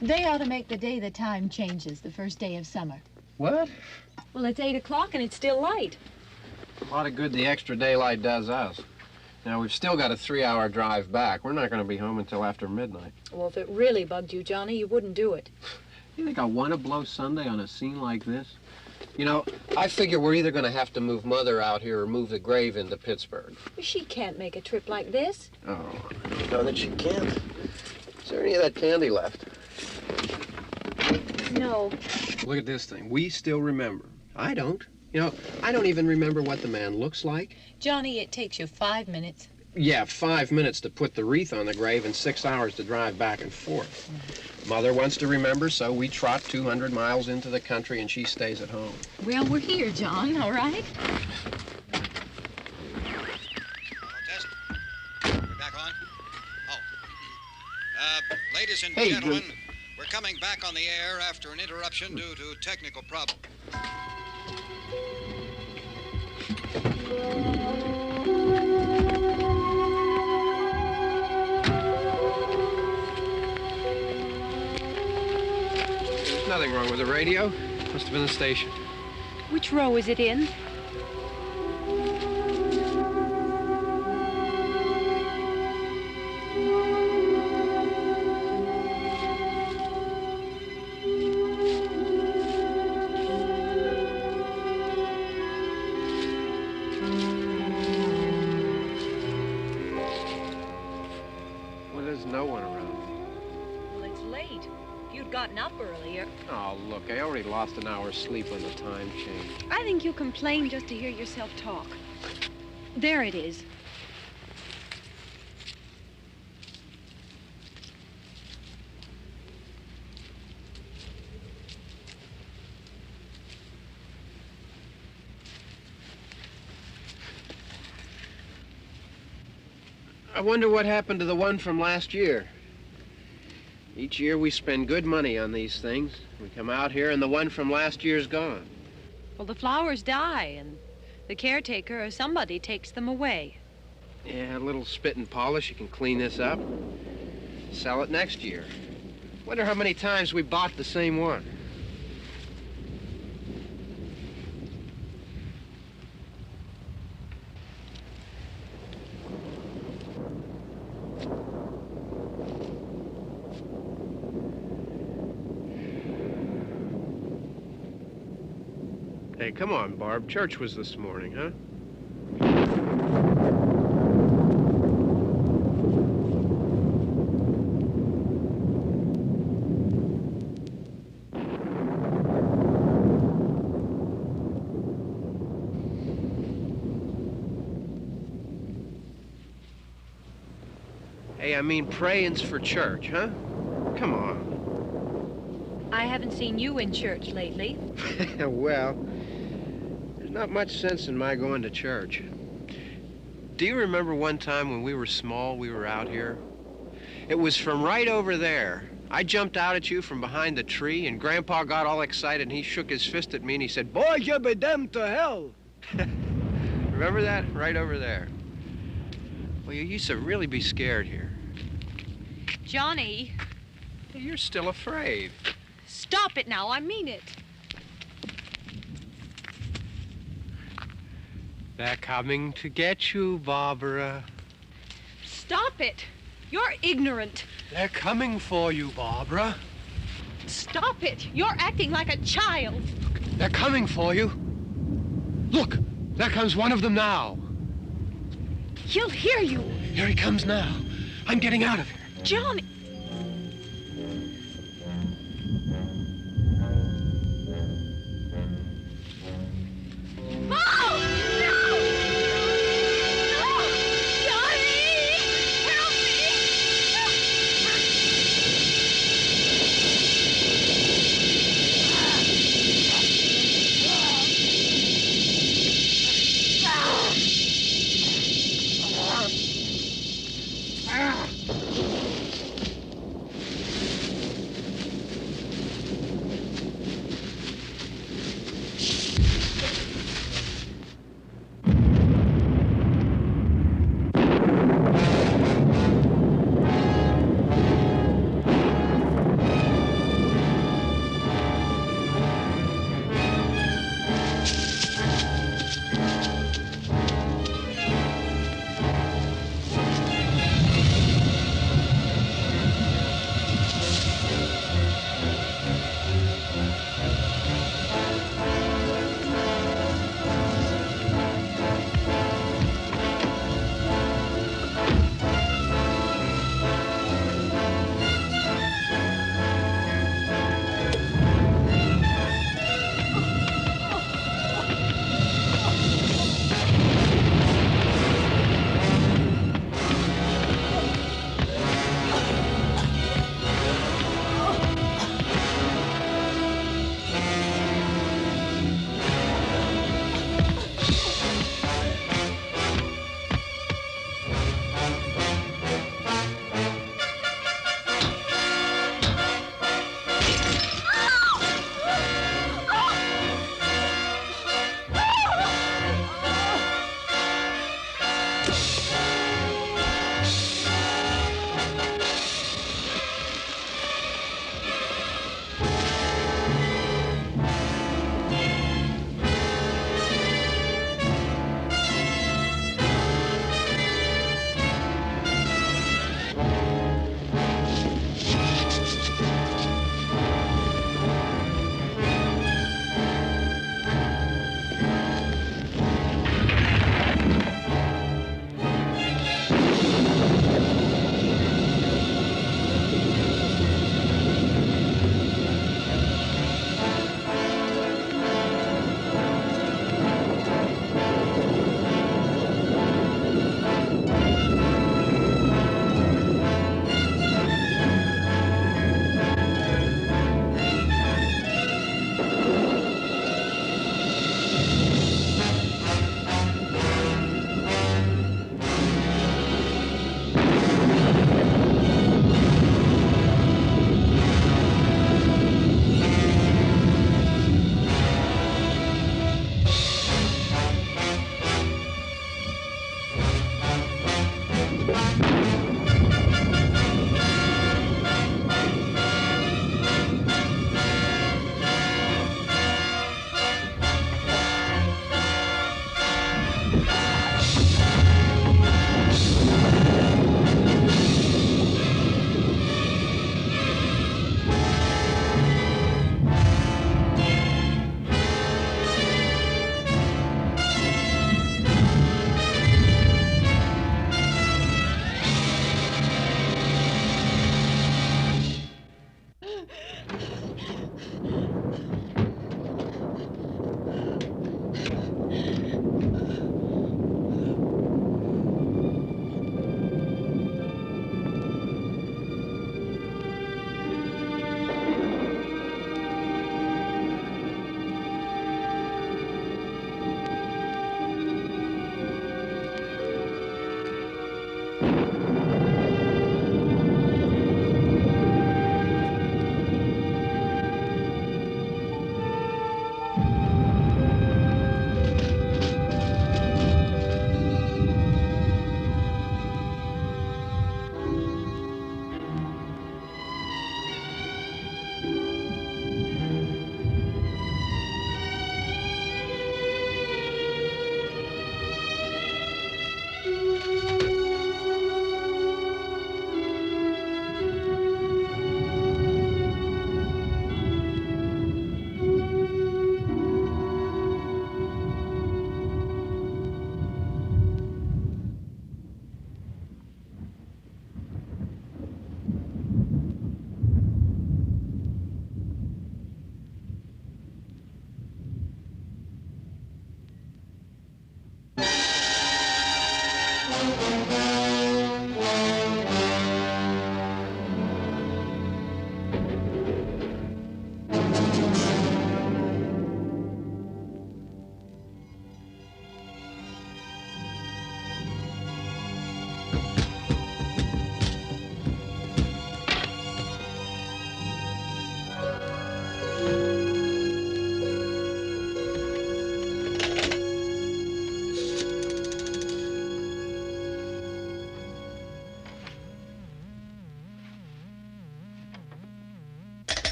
They ought to make the day the time changes, the first day of summer. What? Well, it's 8 o'clock and it's still light. A lot of good the extra daylight does us. Now, we've still got a 3-hour drive back. We're not going to be home until after midnight. Well, if it really bugged you, Johnny, you wouldn't do it. You think I want to blow Sunday on a scene like this? You know, I figure we're either going to have to move Mother out here or move the grave into Pittsburgh. She can't make a trip like this. Oh, I don't know that she can't. Is there any of that candy left? No. Look at this thing. We still remember. I don't. You know, I don't even remember what the man looks like. Johnny, it takes you 5 minutes. Yeah, 5 minutes to put the wreath on the grave and 6 hours to drive back and forth. Mother wants to remember, so we trot 200 miles into the country and she stays at home. Well, we're here, John, all right? Test. We're back on? Oh. Ladies and Hey, gentlemen, we're coming back on the air after an interruption due to technical problem. There's nothing wrong with the radio. Must have been the station. Which row is it in? Well, there's no one around. Well, it's late. If you'd gotten up earlier. Oh, look, I already lost an hour's sleep when the time changed. I think you complain just to hear yourself talk. There it is. I wonder what happened to the one from last year. Each year we spend good money on these things. We come out here and the one from last year's gone. Well, the flowers die, and the caretaker or somebody takes them away. Yeah, a little spit and polish. You can clean this up. Sell it next year. Wonder how many times we bought the same one. Hey, come on, Barb. Church was this morning, huh? Hey, I mean praying's for church, huh? Come on. I haven't seen you in church lately. Well, there's not much sense in my going to church. Do you remember one time when we were small, we were out here? It was from right over there. I jumped out at you from behind the tree, and Grandpa got all excited, and he shook his fist at me, and he said, "Boy, you be damned to hell." Remember that? Right over there. Well, you used to really be scared here. Johnny, You're still afraid. stop it now. I mean it. They're coming to get you, Barbara. Stop it. You're ignorant. They're coming for you, Barbara. Stop it. You're acting like a child. They're coming for you. Look, there comes one of them now. He'll hear you. Here he comes now. I'm getting out of here. Johnny. Oh! No! No! Johnny! Help me!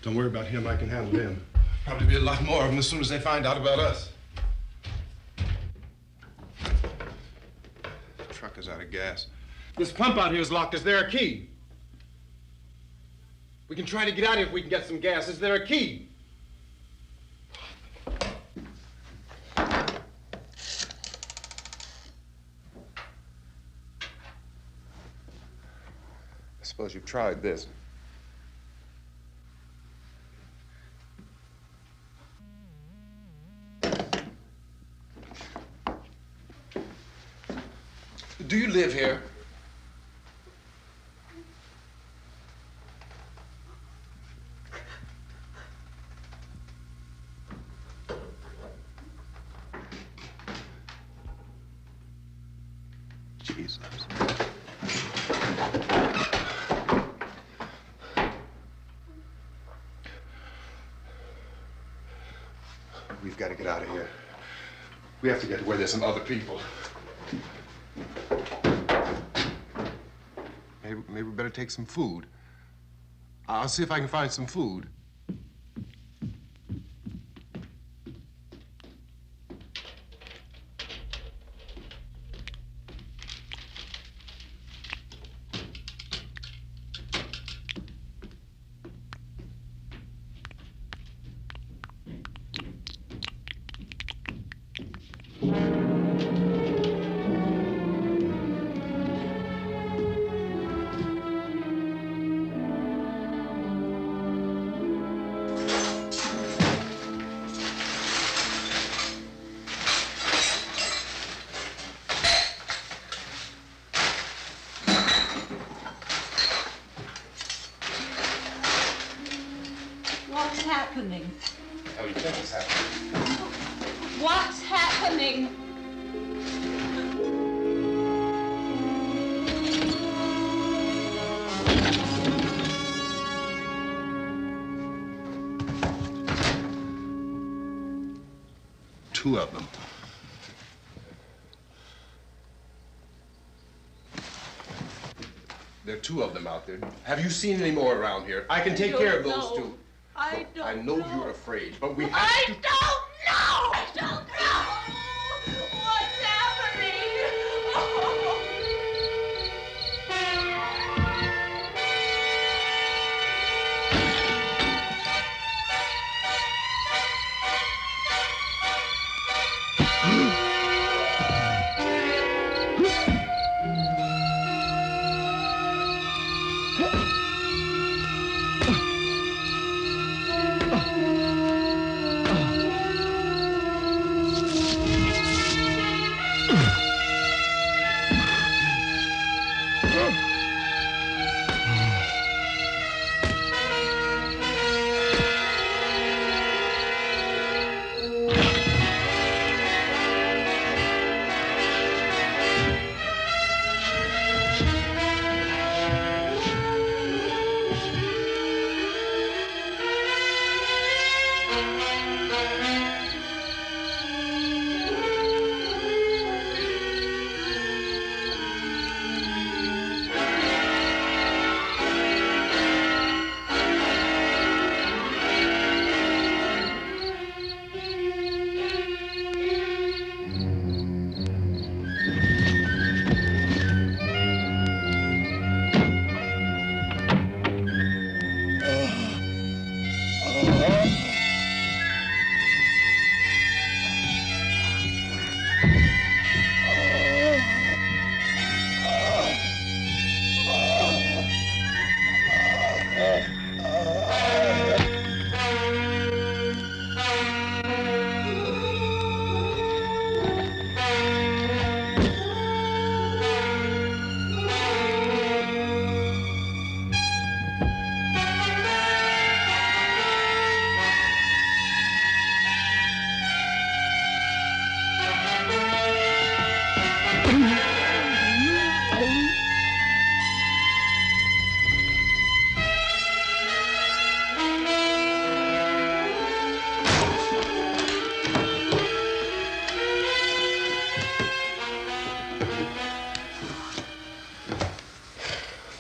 Don't worry about him. I can handle him. Probably be a lot more of them as soon as they find out about us. The truck is out of gas. This pump out here is locked. Is there a key? We can try to get out of here if we can get some gas. Is there a key? I suppose you've tried this. Do you live here? Jesus. We've got to get out of here. We have to get to where there's some other people. Maybe we better take some food. I'll see if I can find some food. What's happening? Oh, you think it's happening? What's happening? Two of them. There are two of them out there. Have you seen any more around here? I can take care of those two. I don't I know you're afraid, but we have I to... don't know! I don't know! What's happening? Oh.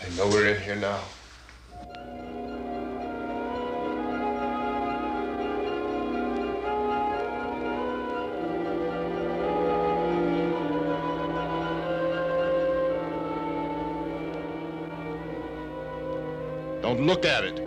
They know we're in here now. Don't look at it.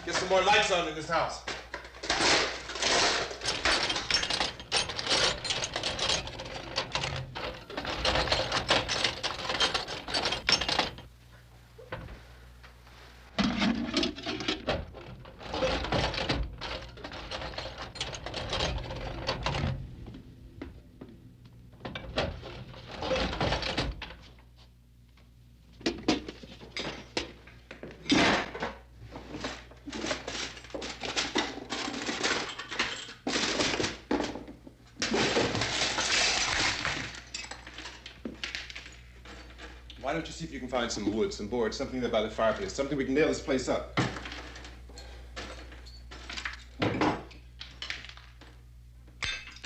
Get some more lights on in this house. Why don't you see if you can find some wood, some boards, something there by the fireplace, something we can nail this place up.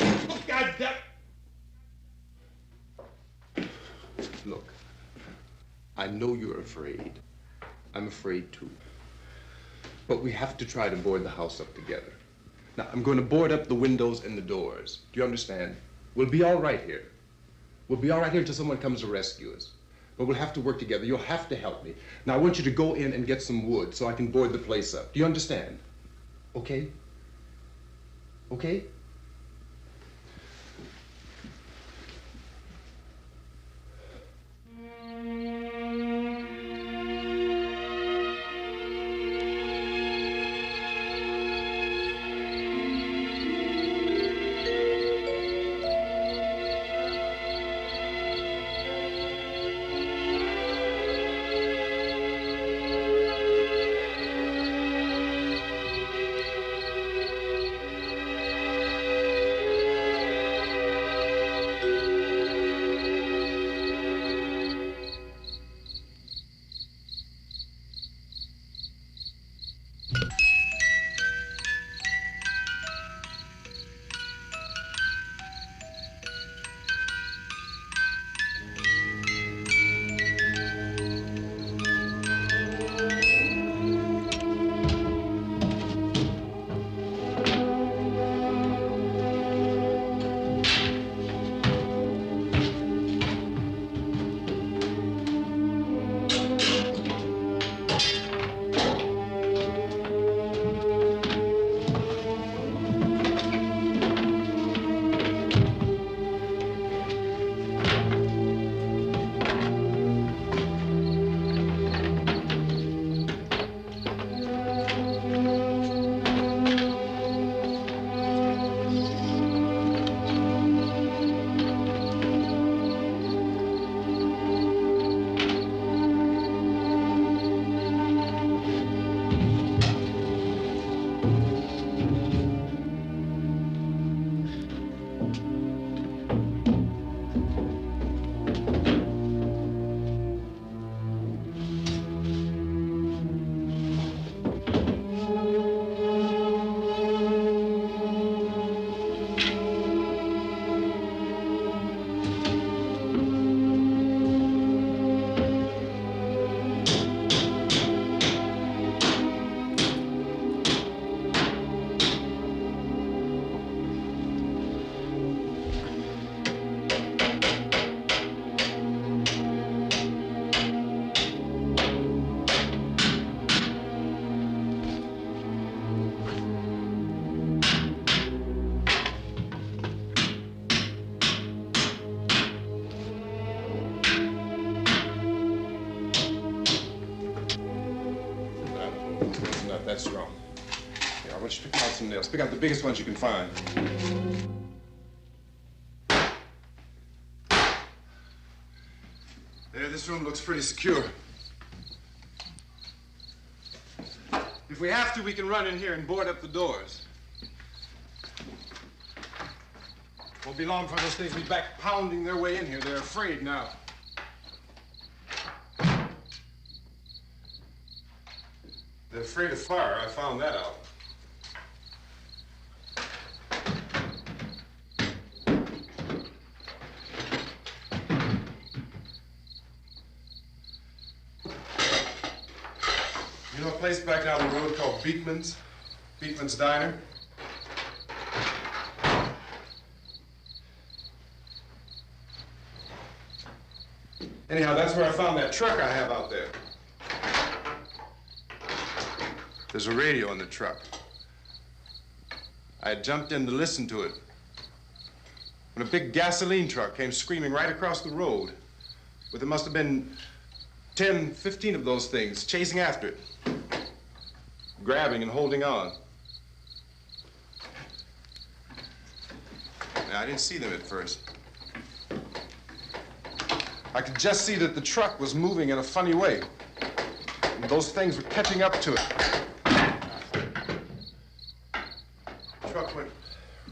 Oh, God damn it! Look, I know you're afraid. I'm afraid too. But we have to try to board the house up together. Now, I'm going to board up the windows and the doors. Do you understand? We'll be all right here. We'll be all right here until someone comes to rescue us. But we'll have to work together. You'll have to help me. Now, I want you to go in and get some wood so I can board the place up. Do you understand? Okay? Okay? construction nails. Pick out the biggest ones you can find. There, this room looks pretty secure. If we have to, we can run in here and board up the doors. Won't be long before those things will be back pounding their way in here. They're afraid now. They're afraid of fire. I found that out. You know a place back down the road called Beekman's? Beekman's Diner? Anyhow, that's where I found that truck I have out there. There's a radio in the truck. I had jumped in to listen to it when a big gasoline truck came screaming right across the road. But there must have been 10, 15 of those things chasing after it, grabbing and holding on. Now, I didn't see them at first. I could just see that the truck was moving in a funny way. And those things were catching up to it. The truck went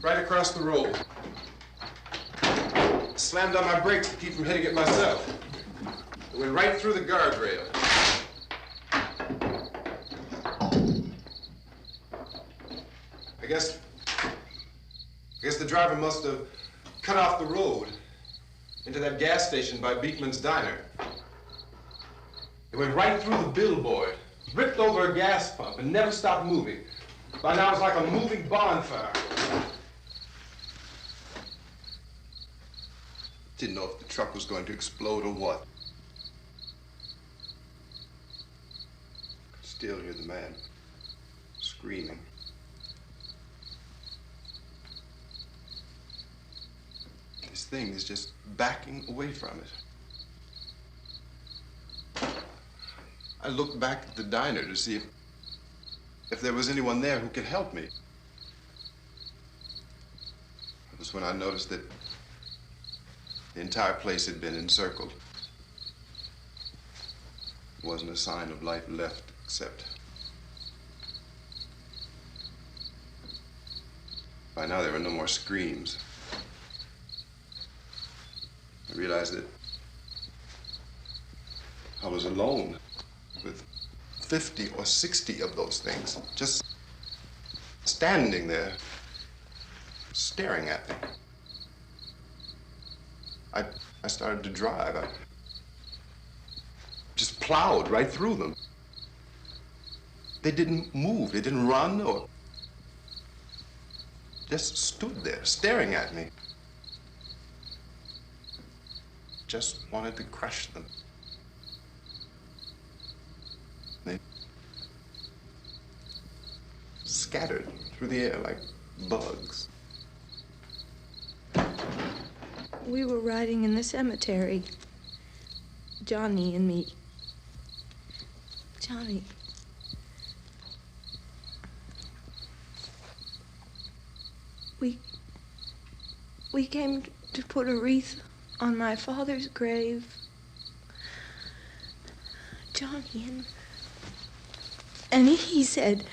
right across the road. Slammed on my brakes to keep from hitting it myself. It went right through the guardrail. I guess the driver must have cut off the road into that gas station by Beekman's Diner. It went right through the billboard, ripped over a gas pump, and never stopped moving. By now, it was like a moving bonfire. Didn't know if the truck was going to explode or what. Could still hear the man screaming. This thing is just backing away from it. I looked back at the diner to see if there was anyone there who could help me. It was when I noticed that the entire place had been encircled. There wasn't a sign of life left except by now there were no more screams. I realized that I was alone with 50 or 60 of those things, just standing there, staring at me. I started to drive. I just plowed right through them. They didn't move, they didn't run or just stood there, staring at me. Just wanted to crush them. They scattered through the air like bugs. We were riding in the cemetery, Johnny and me. Johnny. We came to put a wreath on my father's grave. Johnny, and he said,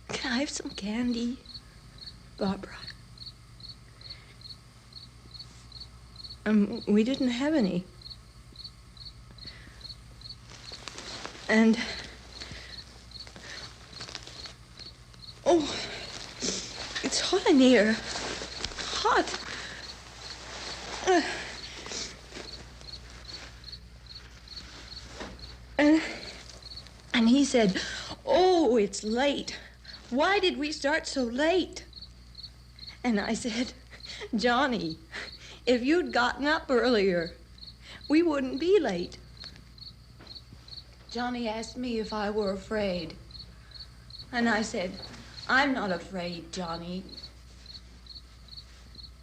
"Can I have some candy, Barbara?" We didn't have any. And, oh, it's hot in here. Hot. And he said, "Oh, it's late. Why did we start so late?" And I said, "Johnny, if you'd gotten up earlier, we wouldn't be late." Johnny asked me if I were afraid. And I said, "I'm not afraid, Johnny."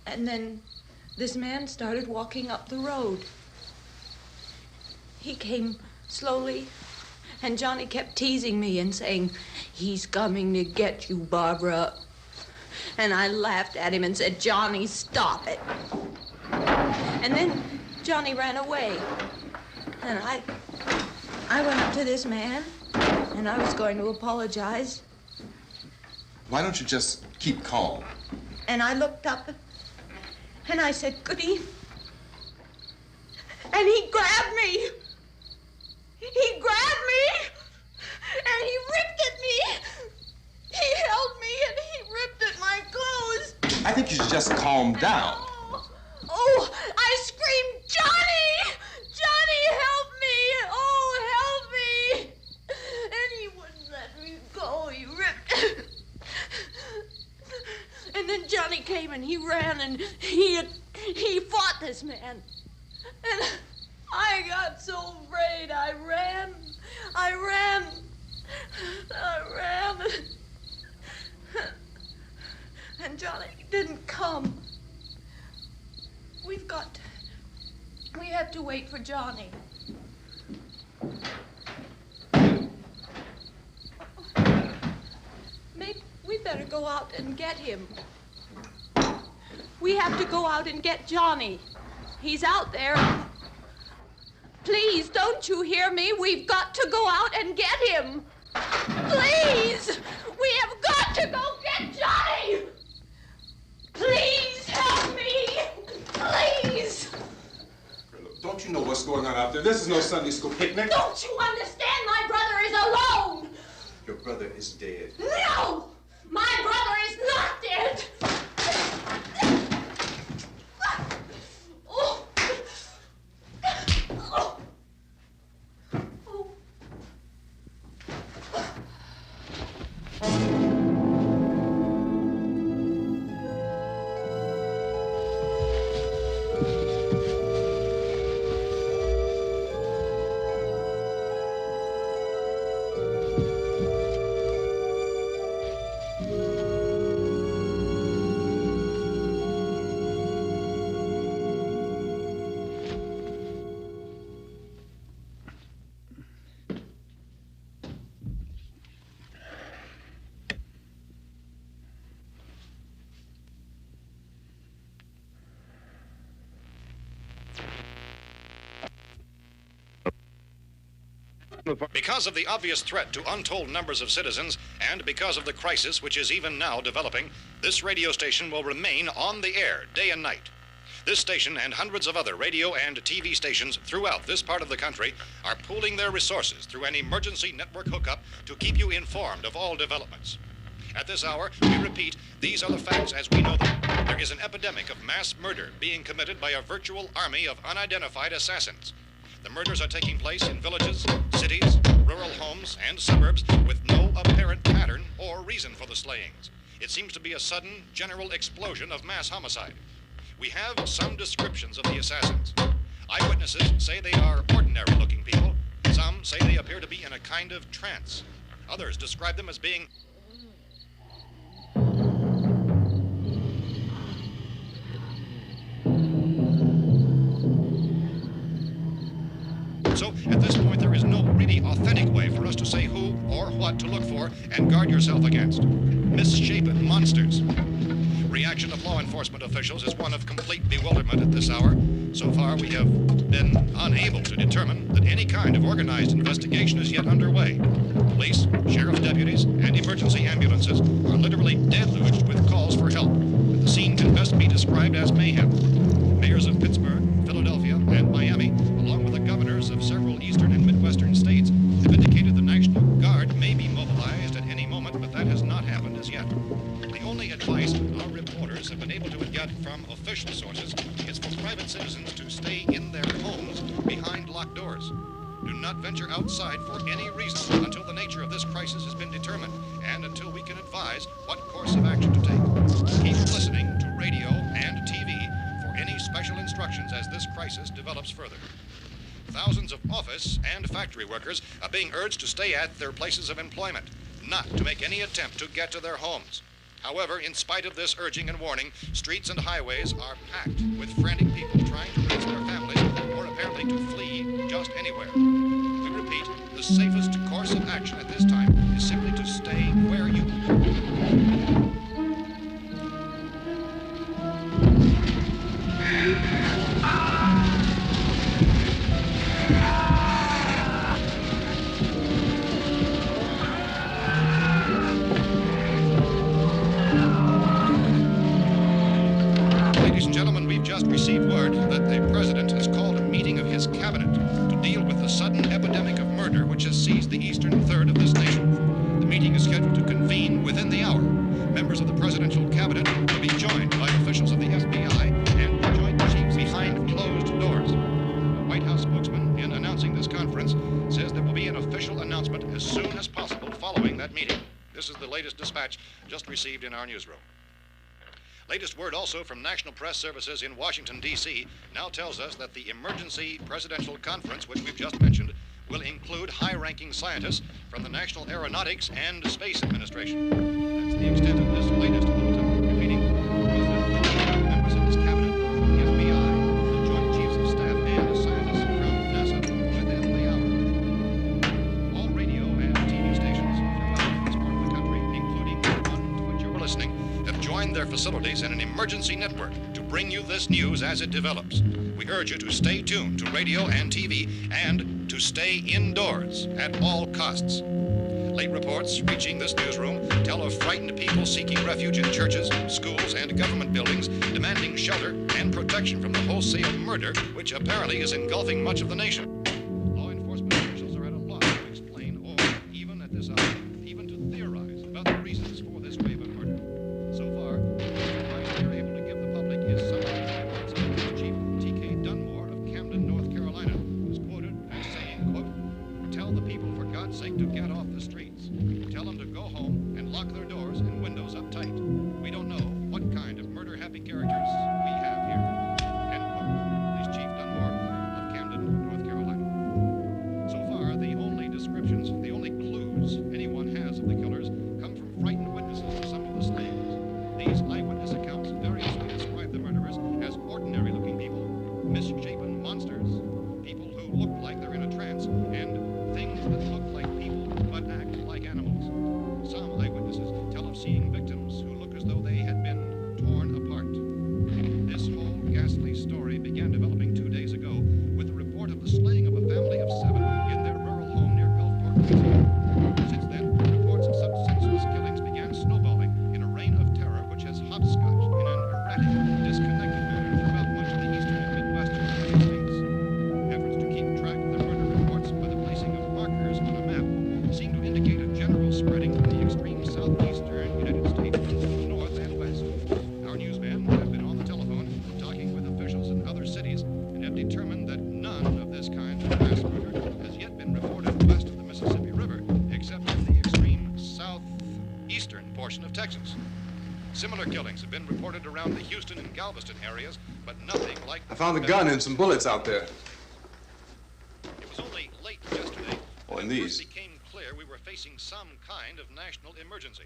And then this man started walking up the road. He came slowly And Johnny kept teasing me and saying, "He's coming to get you, Barbara." And I laughed at him and said, "Johnny, stop it." And then Johnny ran away. And I went up to this man, and I was going to apologize. Why don't you just keep calm? And I looked up, and I said, "Good evening." And he grabbed me. He grabbed me, and he ripped at me. He held me, and he ripped at my clothes. I think you should just calm down. Oh, I screamed, "Johnny! Johnny, help me! Oh, help me!" And he wouldn't let me go. He ripped. And then Johnny came and he ran and he fought this man. And I got so afraid. I ran. And Johnny didn't come. We have to wait for Johnny. Maybe we better go out and get him. We have to go out and get Johnny. He's out there. Please, don't you hear me? We've got to go out and get him. Please! We have got to go get Johnny! Please help me! Please! Look, don't you know what's going on out there? This is no Sunday school picnic. Don't you understand? My brother is alone! Your brother is dead. No! My brother is not dead! Oh. Oh. Because of the obvious threat to untold numbers of citizens, and because of the crisis which is even now developing, this radio station will remain on the air day and night. This station and hundreds of other radio and TV stations throughout this part of the country are pooling their resources through an emergency network hookup to keep you informed of all developments. At this hour, we repeat, these are the facts as we know them. There is an epidemic of mass murder being committed by a virtual army of unidentified assassins. The murders are taking place in villages, cities, rural homes, and suburbs with no apparent pattern or reason for the slayings. It seems to be a sudden, general explosion of mass homicide. We have some descriptions of the assassins. Eyewitnesses say they are ordinary-looking people. Some say they appear to be in a kind of trance. Others describe them as being So, at this point, there is no really authentic way for us to say who or what to look for and guard yourself against. Misshapen monsters. Reaction of law enforcement officials is one of complete bewilderment at this hour. So far, we have been unable to determine that any kind of organized investigation is yet underway. Police, sheriff's deputies, and emergency ambulances are literally deluged with calls for help. The scene can best be described as mayhem. Mayors of Pittsburgh, Philadelphia, and Miami, along with the governors of several eastern and midwestern states, have indicated the National Guard may be mobilized at any moment, but that has not happened as yet. The only advice our reporters have been able to get from official sources is for private citizens to stay in their homes behind locked doors. Do not venture outside for any reason until the nature of this crisis has been determined and until we can advise what course of action to take. Keep listening to radio and TV for any special instructions as this crisis develops further. Thousands of office and factory workers are being urged to stay at their places of employment, not to make any attempt to get to their homes. However, in spite of this urging and warning, streets and highways are packed with frantic people trying to reach their families or apparently to flee just anywhere. We repeat, the safest course of action at this time is simply to stay where you are. Ladies and gentlemen, we've just received word that the President has called a meeting of his cabinet to deal with the sudden epidemic of murder which has seized the eastern third of this nation. The meeting is scheduled to convene within the hour. Members of the presidential cabinet will be joined by officials of the FBI and joint chiefs behind closed doors. The White House spokesman, in announcing this conference, says there will be an official announcement as soon as possible following that meeting. This is the latest dispatch just received in our newsroom. Latest word also from National Press Services in Washington, D.C. now tells us that the emergency presidential conference, which we've just mentioned, will include high-ranking scientists from the National Aeronautics and Space Administration. That's the extent of this latest bulletin. Repeating, members of his cabinet, the FBI, the Joint Chiefs of Staff, and scientists from NASA within the hour. All radio and TV stations throughout this part of the country, including the one to which you're listening, have joined their facilities in an emergency network to bring you this news as it develops. We urge you to stay tuned to radio and TV and to stay indoors at all costs. Late reports reaching this newsroom tell of frightened people seeking refuge in churches, schools, and government buildings, demanding shelter and protection from the wholesale murder which apparently is engulfing much of the nation. Law enforcement officials are at a loss to explain or, even at this hour, even to theorize about the reasons for this wave of murder. So far, the advice we are able to give the public is summarized by Police Chief T.K. Dunmore of Camden, North Carolina, who is quoted as saying, quote, "Tell the people, for God's sake, to get off the streets. Tell them to go home and lock their doors and windows up tight. We don't know what kind of murder-happy characters we have here." End quote. Police Chief Dunmore of Camden, North Carolina. So far, the only descriptions, the only clues anyone has of the killers come from frightened witnesses of some of the slayings. These eyewitness accounts variously describe the murderers as ordinary-looking people, misshapen monsters, people who look like they're in a trance, and things that look like people but act like animals. Some eyewitnesses tell of seeing victims who look as though they had been torn apart. This whole ghastly story began developing 2 days ago with the report of the slaying of a family of 7 in their rural home near Gulfport, Louisiana. Since then, reports of such senseless killings began snowballing in a reign of terror which has hopscotched in an erratic, disconnected manner throughout much of the eastern and midwestern United States. Efforts to keep track of the murder reports by the placing of markers on a map seem to indicate a general spreading from the extreme southeastern United States to the north and west. Our newsmen have been on the telephone talking with officials in other cities and have determined that none of this kind of mass murder has yet been reported west of the Mississippi River, except in the extreme southeastern portion of Texas. Similar killings have been reported around the Houston and Galveston areas, but nothing like... I found a gun and some bullets out there. It was only late yesterday Oh, that and it these. first became clear we were facing some kind of national emergency.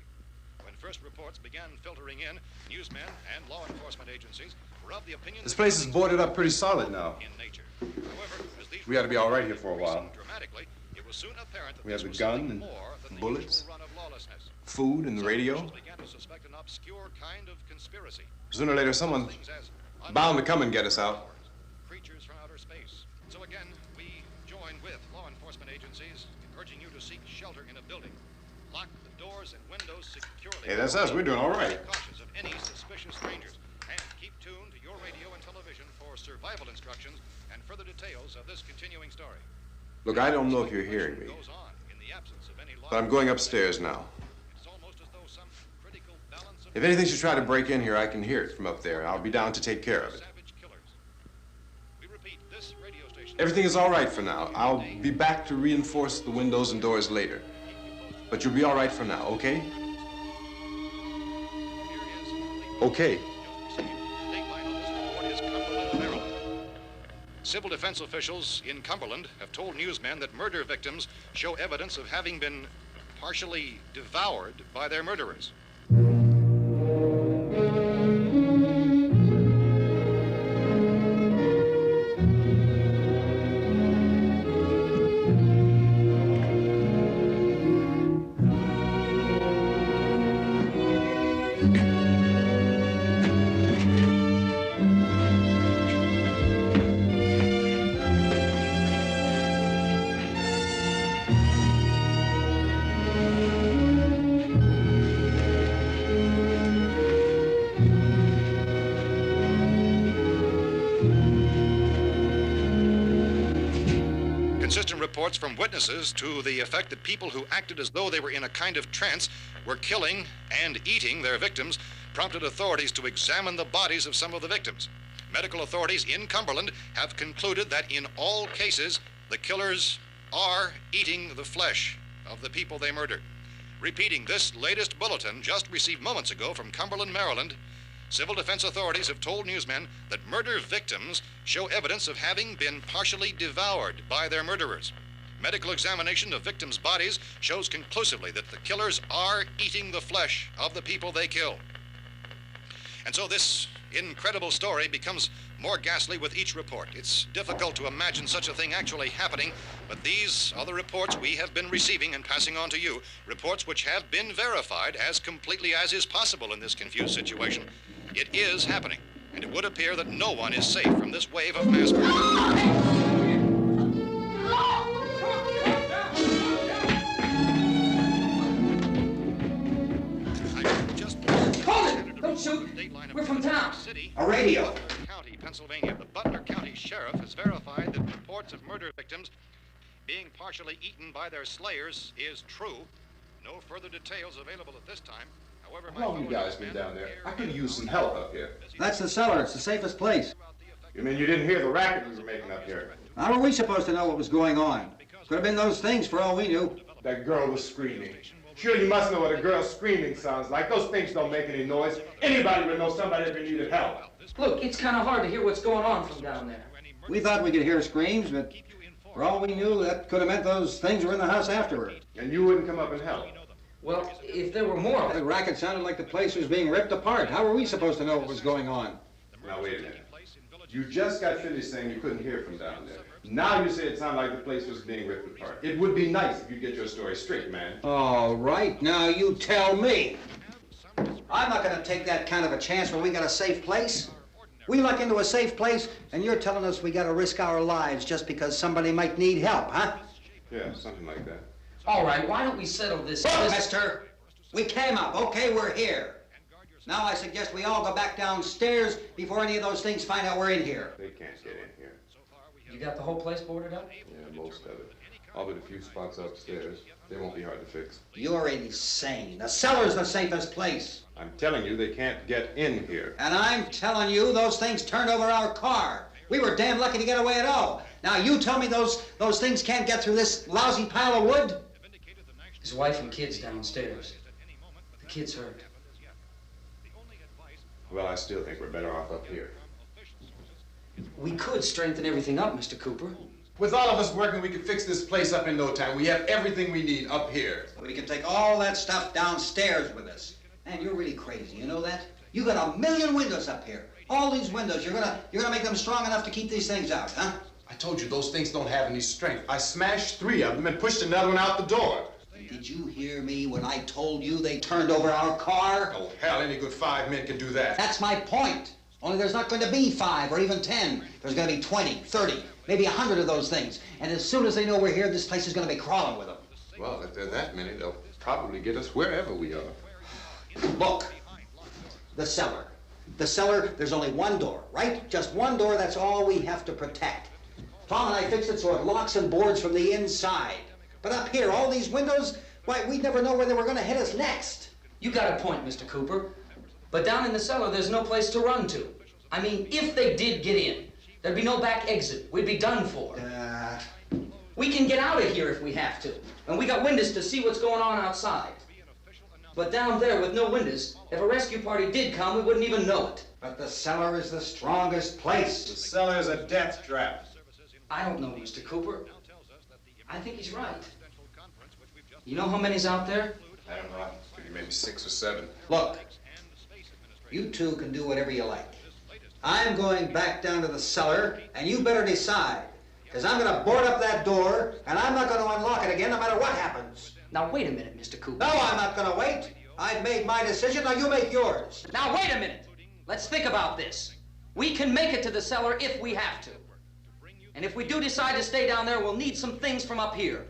When first reports began filtering in, newsmen and law enforcement agencies were of the opinion This that place is killings boarded were up pretty solid now. in nature. However, as these We ought to be all right here reports for a while. increased dramatically, it was soon apparent that We this have the was gun something and more than the bullets, usual run of lawlessness. food and the Some radio. officials began to suspect an obscure kind of conspiracy. Sooner or later, someone's Things as bound to come and get us out. creatures from outer space. So again, we join with law enforcement agencies in urging you to seek shelter in a building. Lock the doors and windows securely. Hey, that's us. We're doing all right. Be cautious of any suspicious strangers. And keep tuned to your radio and television for survival instructions and further details of this continuing story. Look, I don't know if you're hearing me, Goes on in the absence of any law. but I'm going upstairs now. It's almost as though some critical balance of If anything should try to break in here, I can hear it from up there. I'll be down to take care of it. savage killers. We repeat, this radio station. Everything is all right for now. I'll be back to reinforce the windows and doors later. But you'll be all right for now, okay? Okay. Civil defense officials in Cumberland have told newsmen that murder victims show evidence of having been partially devoured by their murderers. Inconsistent reports from witnesses to the effect that people who acted as though they were in a kind of trance were killing and eating their victims prompted authorities to examine the bodies of some of the victims. Medical authorities in Cumberland have concluded that in all cases, the killers are eating the flesh of the people they murdered. Repeating this latest bulletin just received moments ago from Cumberland, Maryland, civil defense authorities have told newsmen that murder victims show evidence of having been partially devoured by their murderers. Medical examination of victims' bodies shows conclusively that the killers are eating the flesh of the people they kill. And so this incredible story becomes more ghastly with each report. It's difficult to imagine such a thing actually happening, but these are the reports we have been receiving and passing on to you, reports which have been verified as completely as is possible in this confused situation. It is happening, and it would appear that no one is safe from this wave of mass murder. Don't shoot. We're from town. A radio. County, Pennsylvania. The Butler County Sheriff has verified that reports of murder victims being partially eaten by their slayers is true. No further details available at this time. However, How long you guys been down there? I could use some help up here. That's the cellar. It's the safest place. You mean you didn't hear the racket we were making up here? How were we supposed to know what was going on? Could have been those things for all we knew. That girl was screaming. Sure, you must know what a girl screaming sounds like. Those things don't make any noise. Anybody would know somebody ever needed help. Look, it's kind of hard to hear what's going on from down there. We thought we could hear screams, but for all we knew, that could have meant those things were in the house afterward. And you wouldn't come up and help? Well, if there were more... The racket sounded like the place was being ripped apart. How were we supposed to know what was going on? Now, wait a minute. You just got finished saying you couldn't hear from down there. Now you say it sounded like the place was being ripped apart. It would be nice if you get your story straight, man. All right, now you tell me. I'm not going to take that kind of a chance when we got a safe place. We luck into a safe place, and you're telling us we got to risk our lives just because somebody might need help, huh? Yeah, something like that. All right, why don't we settle this... Look, mister, we came up. Okay, we're here. Now I suggest we all go back downstairs before any of those things find out we're in here. They can't get in here. You got the whole place boarded up? Yeah, most of it. All but a few spots upstairs. They won't be hard to fix. You're insane. The cellar's the safest place. I'm telling you, they can't get in here. And I'm telling you, those things turned over our car. We were damn lucky to get away at all. Now you tell me those things can't get through this lousy pile of wood? His wife and kids downstairs. The kid's hurt. Well, I still think we're better off up here. We could strengthen everything up, Mr. Cooper. With all of us working, we could fix this place up in no time. We have everything we need up here. We can take all that stuff downstairs with us. Man, you're really crazy, you know that? You got 1,000,000 windows up here. All these windows, you're gonna make them strong enough to keep these things out, huh? I told you, those things don't have any strength. I smashed 3 of them and pushed another one out the door. Did you hear me when I told you they turned over our car? Oh, hell, any good 5 men can do that. That's my point. Only there's not going to be 5 or even 10. There's going to be 20, 30, maybe 100 of those things. And as soon as they know we're here, this place is going to be crawling with them. Well, if there are that many, they'll probably get us wherever we are. Look, the cellar. The cellar, there's only one door, right? Just one door, that's all we have to protect. Tom and I fixed it so it locks and boards from the inside. But up here, all these windows, why, we'd never know where they were going to hit us next. You got a point, Mr. Cooper. But down in the cellar, there's no place to run to. I mean, if they did get in, there'd be no back exit. We'd be done for. We can get out of here if we have to. And we got windows to see what's going on outside. But down there with no windows, if a rescue party did come, we wouldn't even know it. But the cellar is the strongest place. The cellar is a death trap. I don't know, Mr. Cooper. I think he's right. You know how many's out there? I don't know. Maybe 6 or 7. Look, you two can do whatever you like. I'm going back down to the cellar, and you better decide. Because I'm going to board up that door, and I'm not going to unlock it again no matter what happens. Now, wait a minute, Mr. Cooper. No, I'm not going to wait. I've made my decision, now you make yours. Now, wait a minute. Let's think about this. We can make it to the cellar if we have to. And if we do decide to stay down there, we'll need some things from up here.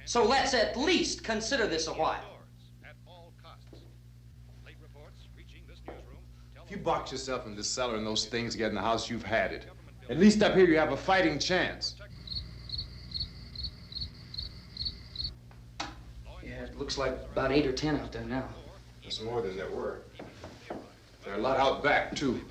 So let's at least consider this a while. If you box yourself in this cellar and those things get in the house, you've had it. At least up here you have a fighting chance. Looks like about 8 or 10 out there now. There's more than there were. There are a lot out back, too.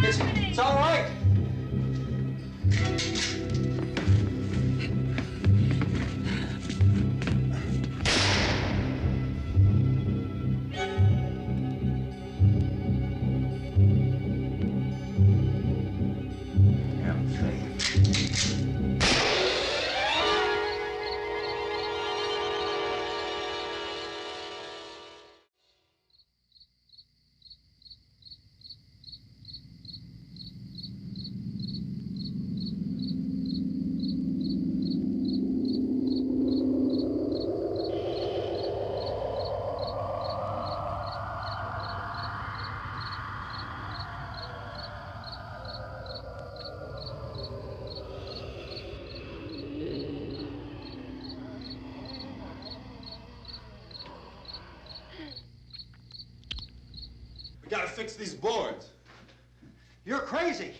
It's all right. We gotta fix these boards. You're crazy.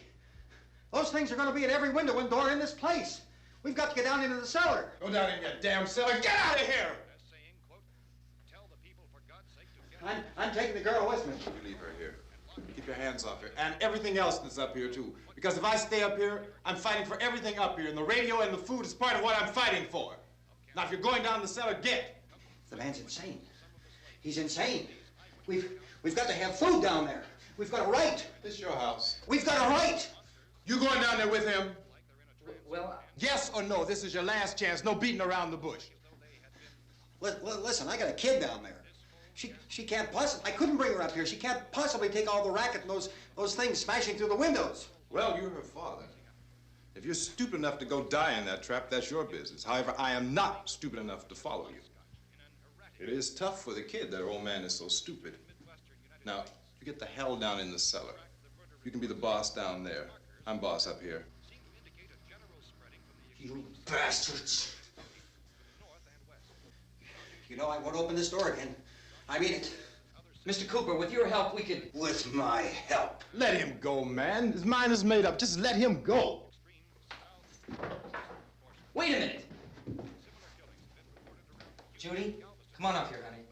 Those things are going to be at every window and door in this place. We've got to get down into the cellar. Go down in your damn cellar. Get out of here! I'm taking the girl with me. You leave her here. Keep your hands off her. And everything else that's up here, too. Because if I stay up here, I'm fighting for everything up here. And the radio and the food is part of what I'm fighting for. Now, if you're going down the cellar, get. The man's insane. He's insane. We've got to have food down there. We've got a right. This is your house. We've got a right. You going down there with him? Well, Yes or no? This is your last chance. No beating around the bush. Listen, I got a kid down there. She can't possibly. I couldn't bring her up here. She can't possibly take all the racket and those things smashing through the windows. Well, you're her father. If you're stupid enough to go die in that trap, that's your business. However, I am not stupid enough to follow you. It is tough for the kid that her old man is so stupid. Now, you get the hell down in the cellar. You can be the boss down there. I'm boss up here. You bastards. You know, I won't open this door again. I mean it. Mr. Cooper, with your help, we could... With my help. Let him go, man. His mind is made up. Just let him go. Wait a minute. Judy, come on up here, honey.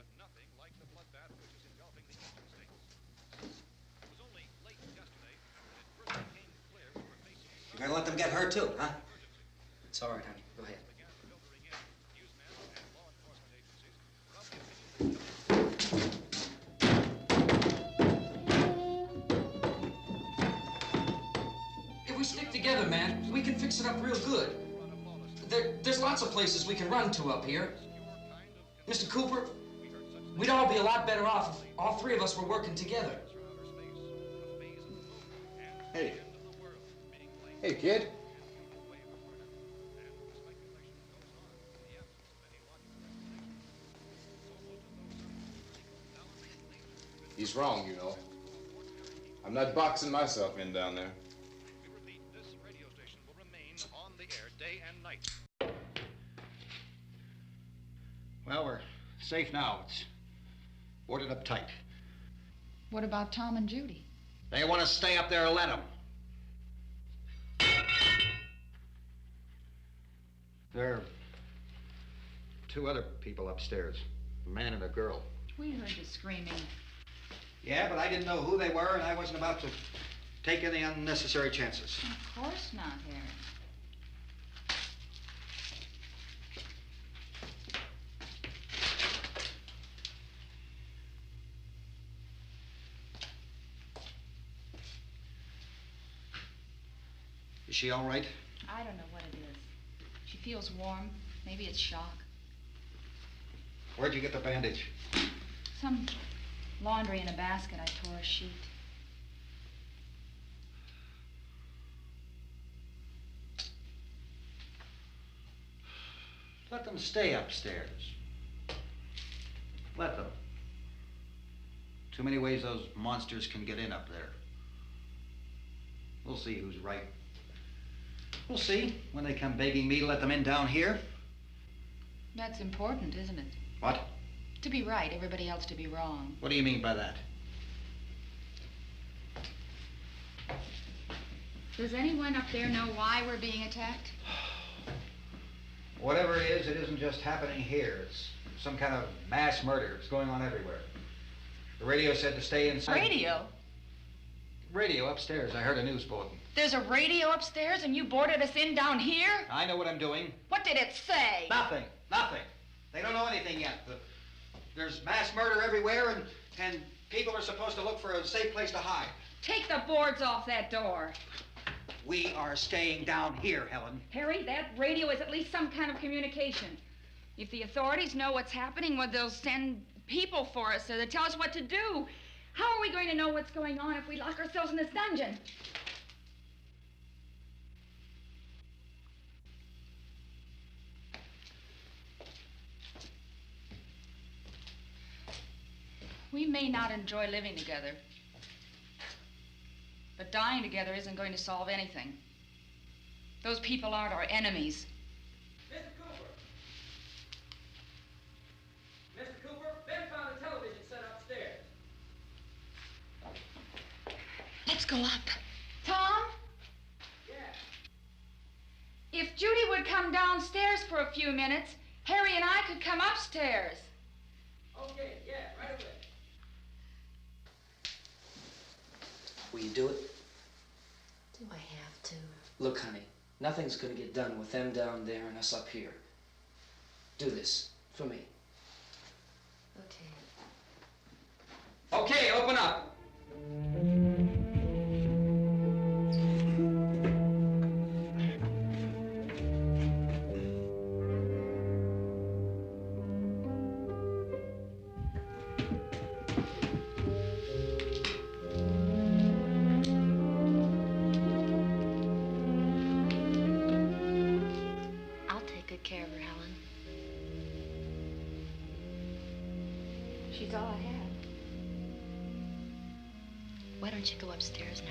You're gonna let them get hurt too, huh? It's all right, honey. Go ahead. If we stick together, man, we can fix it up real good. There's lots of places we can run to up here. Mr. Cooper, we'd all be a lot better off if all three of us were working together. Hey. Hey, kid. He's wrong, you know. I'm not boxing myself in down there. We repeat, this radio station will remain on the air day and night. Well, we're safe now. It's boarded up tight. What about Tom and Judy? They want to stay up there, let them. There are two other people upstairs, a man and a girl. We heard you screaming. Yeah, but I didn't know who they were, and I wasn't about to take any unnecessary chances. Of course not, Harry. Is she all right? I don't know what it is. She feels warm. Maybe it's shock. Where'd you get the bandage? Some laundry in a basket. I tore a sheet. Let them stay upstairs. Let them. Too many ways those monsters can get in up there. We'll see who's right. We'll see when they come begging me to let them in down here. That's important, isn't it? What? To be right, everybody else to be wrong. What do you mean by that? Does anyone up there know why we're being attacked? Whatever it isn't just happening here. It's some kind of mass murder. It's going on everywhere. The radio said to stay inside. Radio? Radio upstairs. I heard a news bulletin. There's a radio upstairs and you boarded us in down here? I know what I'm doing. What did it say? Nothing. Nothing. They don't know anything yet. There's mass murder everywhere, and people are supposed to look for a safe place to hide. Take the boards off that door. We are staying down here, Helen. Harry, that radio is at least some kind of communication. If the authorities know what's happening, well, they'll send people for us to tell us what to do. How are we going to know what's going on if we lock ourselves in this dungeon? We may not enjoy living together, but dying together isn't going to solve anything. Those people aren't our enemies. Mr. Cooper! Mr. Cooper, Ben found a television set upstairs. Let's go up. Tom? Yeah. If Judy would come downstairs for a few minutes, Harry and I could come upstairs. Okay, yeah, right away. Will you do it? Do I have to? Look, honey, nothing's gonna get done with them down there and us up here. Do this for me. Okay. Okay, open up. I'll take good care of her, Helen. She's all I have. Why don't you go upstairs now?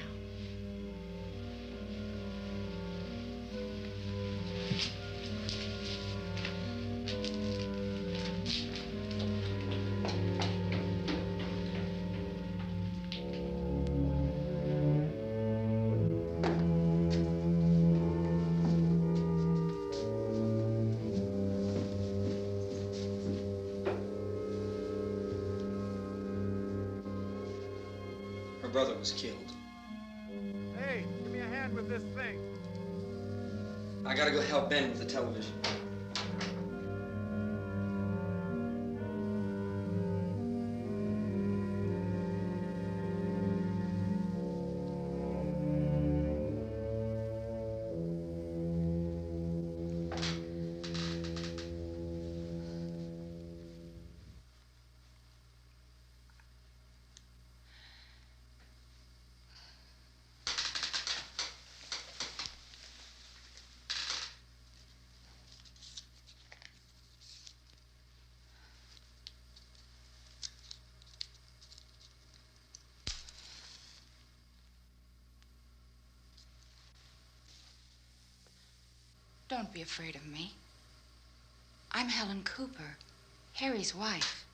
Her brother was killed. Hey, give me a hand with this thing. I gotta go help Ben with the television. Don't be afraid of me. I'm Helen Cooper, Harry's wife.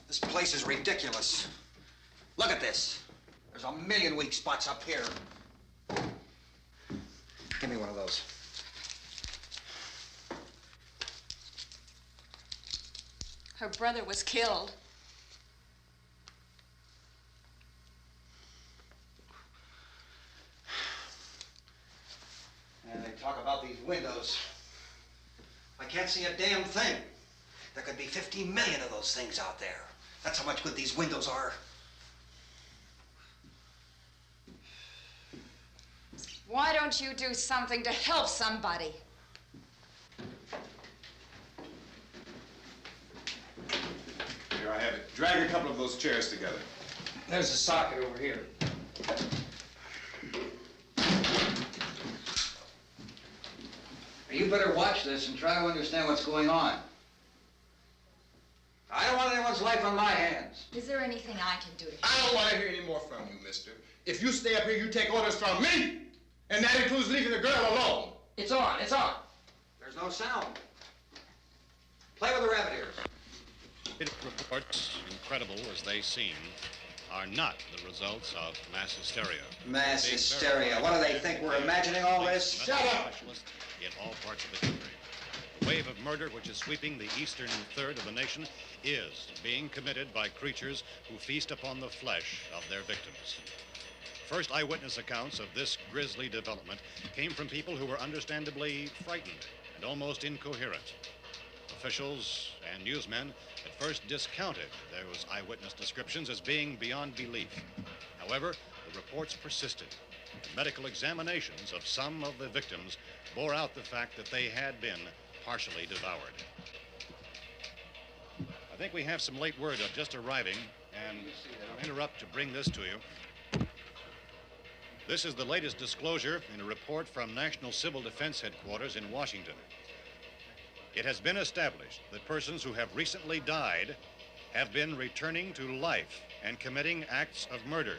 This place is ridiculous. Look at this. There's a million weak spots up here. Give me one of those. Her brother was killed. And they talk about these windows. I can't see a damn thing. There could be 15 million of those things out there. That's how much good these windows are. Why don't you do something to help somebody? Here, I have it. Drag a couple of those chairs together. There's a socket over here. You better watch this and try to understand what's going on. I don't want anyone's life on my hands. Is there anything I can do to I don't want to hear any more from you, mister. If you stay up here, you take orders from me. And that includes leaving the girl alone. It's on, it's on. There's no sound. Play with the rabbit ears. Reports, incredible as they seem, are not the results of mass hysteria. Mass hysteria. What do they think? We're imagining all this? Shut up! In all parts of the country. The wave of murder which is sweeping the eastern third of the nation is being committed by creatures who feast upon the flesh of their victims. First eyewitness accounts of this grisly development came from people who were understandably frightened and almost incoherent. Officials and newsmen at first discounted those eyewitness descriptions as being beyond belief. However, the reports persisted. The medical examinations of some of the victims bore out the fact that they had been partially devoured. I think we have some late word just arriving, and I'll interrupt to bring this to you. This is the latest disclosure in a report from National Civil Defense Headquarters in Washington. It has been established that persons who have recently died have been returning to life and committing acts of murder.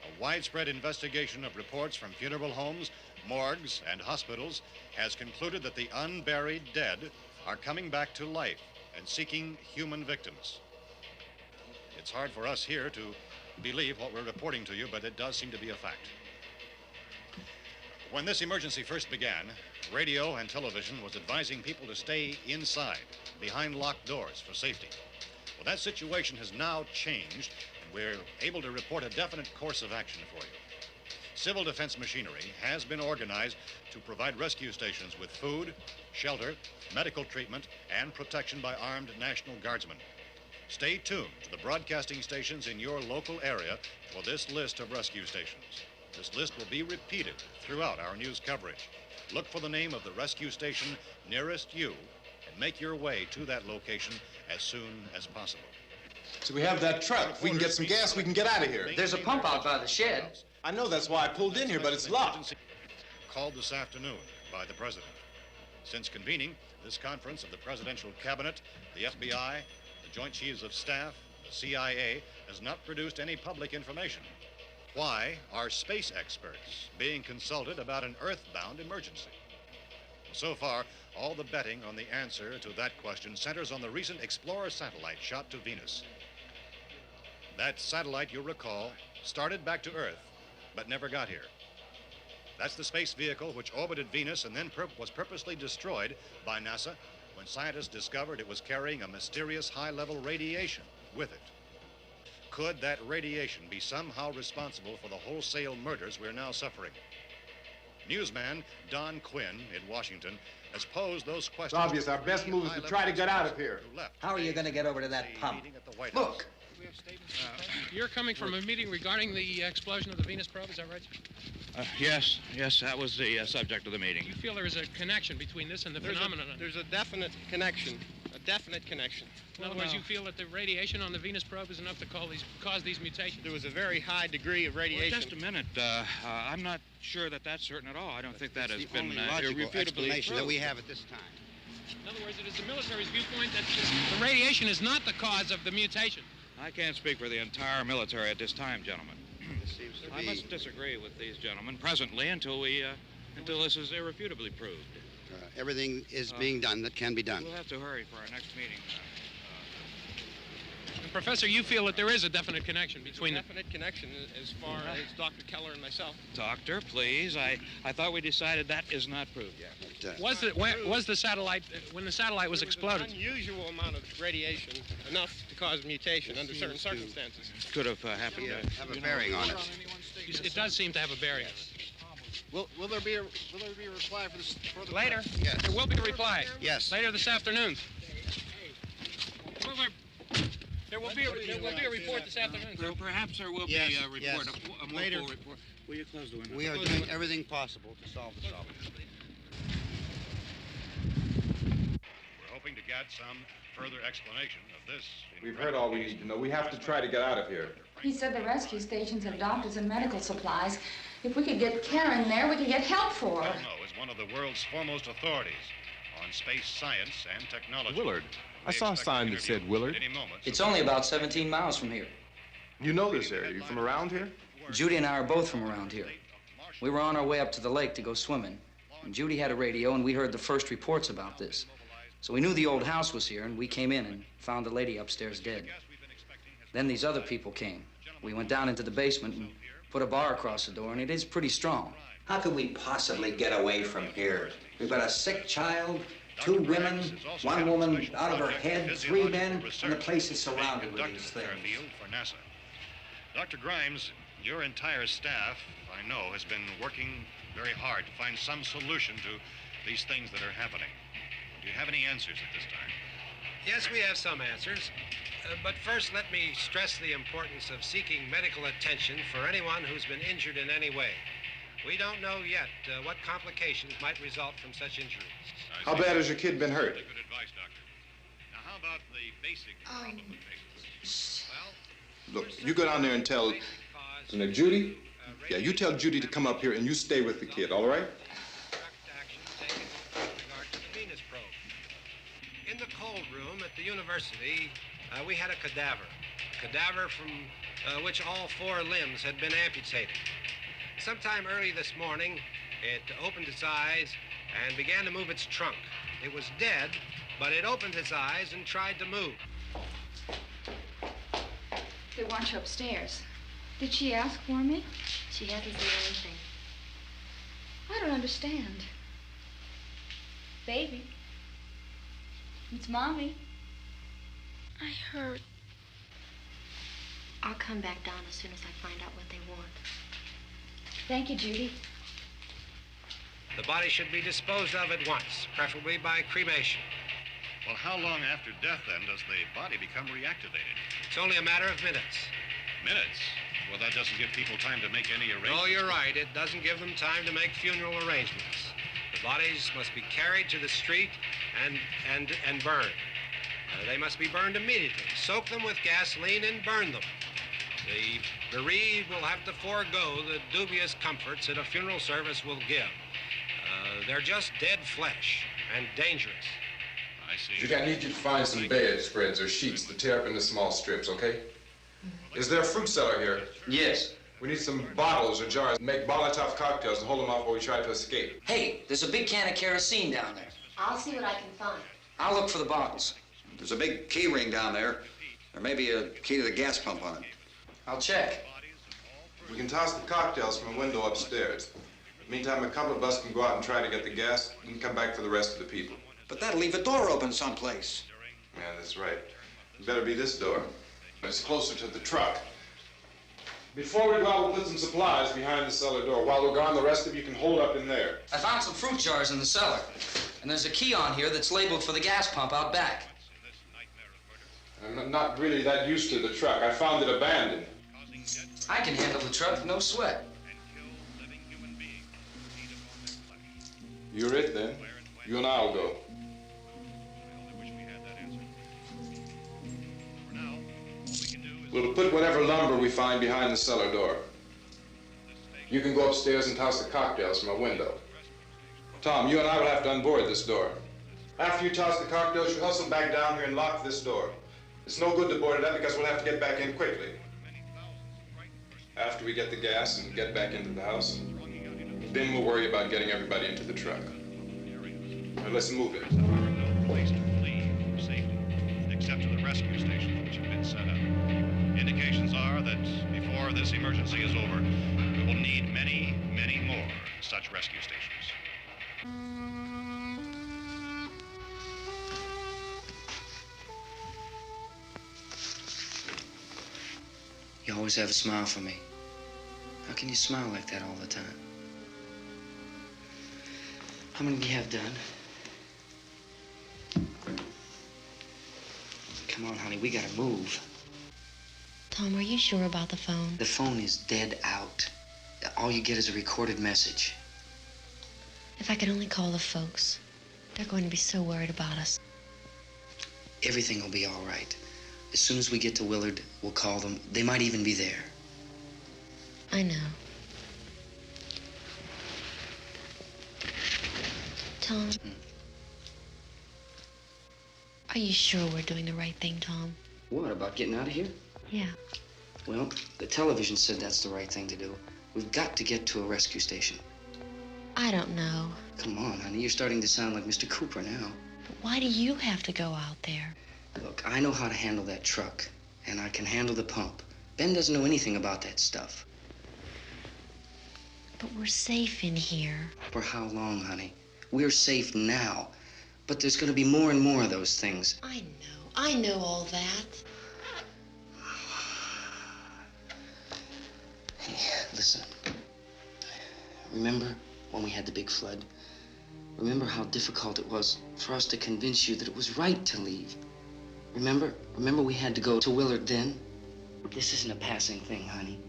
A widespread investigation of reports from funeral homes, morgues, and hospitals has concluded that the unburied dead are coming back to life and seeking human victims. It's hard for us here to believe what we're reporting to you, but it does seem to be a fact. When this emergency first began, radio and television was advising people to stay inside, behind locked doors for safety. Well, that situation has now changed, and we're able to report a definite course of action for you. Civil defense machinery has been organized to provide rescue stations with food, shelter, medical treatment, and protection by armed National Guardsmen. Stay tuned to the broadcasting stations in your local area for this list of rescue stations. This list will be repeated throughout our news coverage. Look for the name of the rescue station nearest you and make your way to that location as soon as possible. So we have that truck. If we can get some gas, we can get out of here. There's a pump out by the shed. I know, that's why I pulled in here, but it's locked. Called this afternoon by the President. Since convening this conference of the Presidential Cabinet, the FBI, the Joint Chiefs of Staff, the CIA has not produced any public information. Why are space experts being consulted about an earthbound emergency? So far, all the betting on the answer to that question centers on the recent Explorer satellite shot to Venus. That satellite, you'll recall, started back to Earth, but never got here. That's the space vehicle which orbited Venus and then was purposely destroyed by NASA when scientists discovered it was carrying a mysterious high-level radiation with it. Could that radiation be somehow responsible for the wholesale murders we're now suffering? Newsman Don Quinn in Washington has posed those questions. It's obvious our best move is to try to get out of here. How are you going to get over to that pump? Look. You're coming from a meeting regarding the explosion of the Venus probe, is that right? Yes, that was the subject of the meeting. You feel there is a connection between this and the phenomenon? There's a definite connection. In other words, you feel that the radiation on the Venus probe is enough to cause these mutations? There was a very high degree of radiation. Well, just a minute. I'm not sure that that's certain at all. I don't think that has been logical explanation that we have at this time. In other words, it is the military's viewpoint that the radiation is not the cause of the mutation. I can't speak for the entire military at this time, gentlemen. This seems to be... I must disagree with these gentlemen presently until this is irrefutably proved. Everything is being done that can be done. We'll have to hurry for our next meeting. And Professor, you feel that there is a definite connection between them? Definite connection as far as Dr. Keller and myself. Doctor, please. I thought we decided that is not proved yet. But, was the satellite, when the satellite was exploded? An unusual amount of radiation, enough to cause mutation under certain circumstances. Could have happened. Have a bearing on it. It does seem to have a bearing. Will there be a reply for this? Later? Yes. There will be a reply. Yes. Later this afternoon. There will be a report this afternoon, sir. Perhaps there will Yes, be a report, yes. a more Later. full report. Will you close the window? We are doing everything possible to solve the problem. We're hoping to get some further explanation of this. We've heard all we need to know. We have to try to get out of here. He said the rescue stations have doctors and medical supplies. If we could get Karen there, we could get help for her. Belno is one of the world's foremost authorities on space science and technology. Willard. I saw a sign that said Willard. It's only about 17 miles from here. You know this area. You from around here? Judy and I are both from around here. We were on our way up to the lake to go swimming, and Judy had a radio, and we heard the first reports about this. So we knew the old house was here, and we came in and found the lady upstairs dead. Then these other people came. We went down into the basement and put a bar across the door, and it is pretty strong. How could we possibly get away from here? We've got a sick child, 2 women, 1 woman out of her head, 3 men, and the place is surrounded with these things. For NASA. Dr. Grimes, your entire staff, I know, has been working very hard to find some solution to these things that are happening. Do you have any answers at this time? Yes, we have some answers. But first, let me stress the importance of seeking medical attention for anyone who's been injured in any way. We don't know yet what complications might result from such injuries. How bad has your kid been hurt? Good advice, Doctor. Now, how about the basic problem of patients? Look, you go down there and tell Judy? Yeah, you tell Judy to come up here and you stay with the kid, all right? In the cold room at the university, we had a cadaver from which all 4 limbs had been amputated. Sometime early this morning, it opened its eyes and began to move its trunk. It was dead, but it opened its eyes and tried to move. They want you upstairs. Did she ask for me? She hasn't said anything. I don't understand. Baby. It's Mommy. I heard. I'll come back down as soon as I find out what they want. Thank you, Judy. The body should be disposed of at once, preferably by cremation. Well, how long after death, then, does the body become reactivated? It's only a matter of minutes. Minutes? Well, that doesn't give people time to make any arrangements. Oh, you're right. It doesn't give them time to make funeral arrangements. The bodies must be carried to the street and burned. They must be burned immediately. Soak them with gasoline and burn them. The bereaved will have to forego the dubious comforts that a funeral service will give. They're just dead flesh and dangerous. I see. Judy, I need you to find some bedspreads or sheets to tear up into small strips, okay? Is there a fruit cellar here? Yes. We need some bottles or jars. Make Molotov cocktails and hold them off while we try to escape. Hey, there's a big can of kerosene down there. I'll see what I can find. I'll look for the bottles. There's a big key ring down there. There may be a key to the gas pump on it. I'll check. We can toss the cocktails from a window upstairs. Meantime, a couple of us can go out and try to get the gas and come back for the rest of the people. But that'll leave a door open someplace. Yeah, that's right. It better be this door. It's closer to the truck. Before we go out, we'll put some supplies behind the cellar door. While we're gone, the rest of you can hold up in there. I found some fruit jars in the cellar. And there's a key on here that's labeled for the gas pump out back. I'm not really that used to the truck. I found it abandoned. I can handle the truck, no sweat. You're it, then. You and I'll go. We'll put whatever lumber we find behind the cellar door. You can go upstairs and toss the cocktails from a window. Tom, you and I will have to unboard this door. After you toss the cocktails, you hustle back down here and lock this door. It's no good to board it up because we'll have to get back in quickly. After we get the gas and get back into the house, then we'll worry about getting everybody into the truck. Now let's move it. No place to flee for safety, except to the rescue stations which have been set up. Indications are that before this emergency is over, we will need many, many more such rescue stations. You always have a smile for me. How can you smile like that all the time? How many do you have done? Come on, honey, we gotta move. Tom, are you sure about the phone? The phone is dead out. All you get is a recorded message. If I could only call the folks. They're going to be so worried about us. Everything will be all right. As soon as we get to Willard, we'll call them. They might even be there. I know. Tom, are you sure we're doing the right thing, Tom? What, about getting out of here? Yeah. Well, the television said that's the right thing to do. We've got to get to a rescue station. I don't know. Come on, honey, you're starting to sound like Mr. Cooper now. But why do you have to go out there? Look, I know how to handle that truck, and I can handle the pump. Ben doesn't know anything about that stuff. But we're safe in here. For how long, honey? We're safe now, but there's going to be more and more of those things. I know all that. Hey, listen. Remember when we had the big flood? Remember how difficult it was for us to convince you that it was right to leave? Remember we had to go to Willard then? This isn't a passing thing, honey.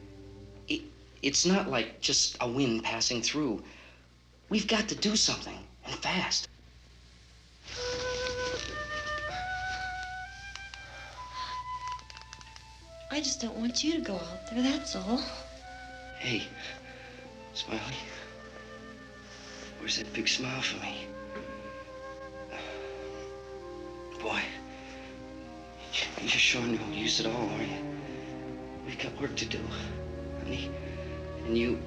It's not like just a wind passing through. We've got to do something, and fast. I just don't want you to go out there, that's all. Hey, Smiley. Where's that big smile for me? Boy, you're sure no use at all, are you? We've got work to do, honey. And you...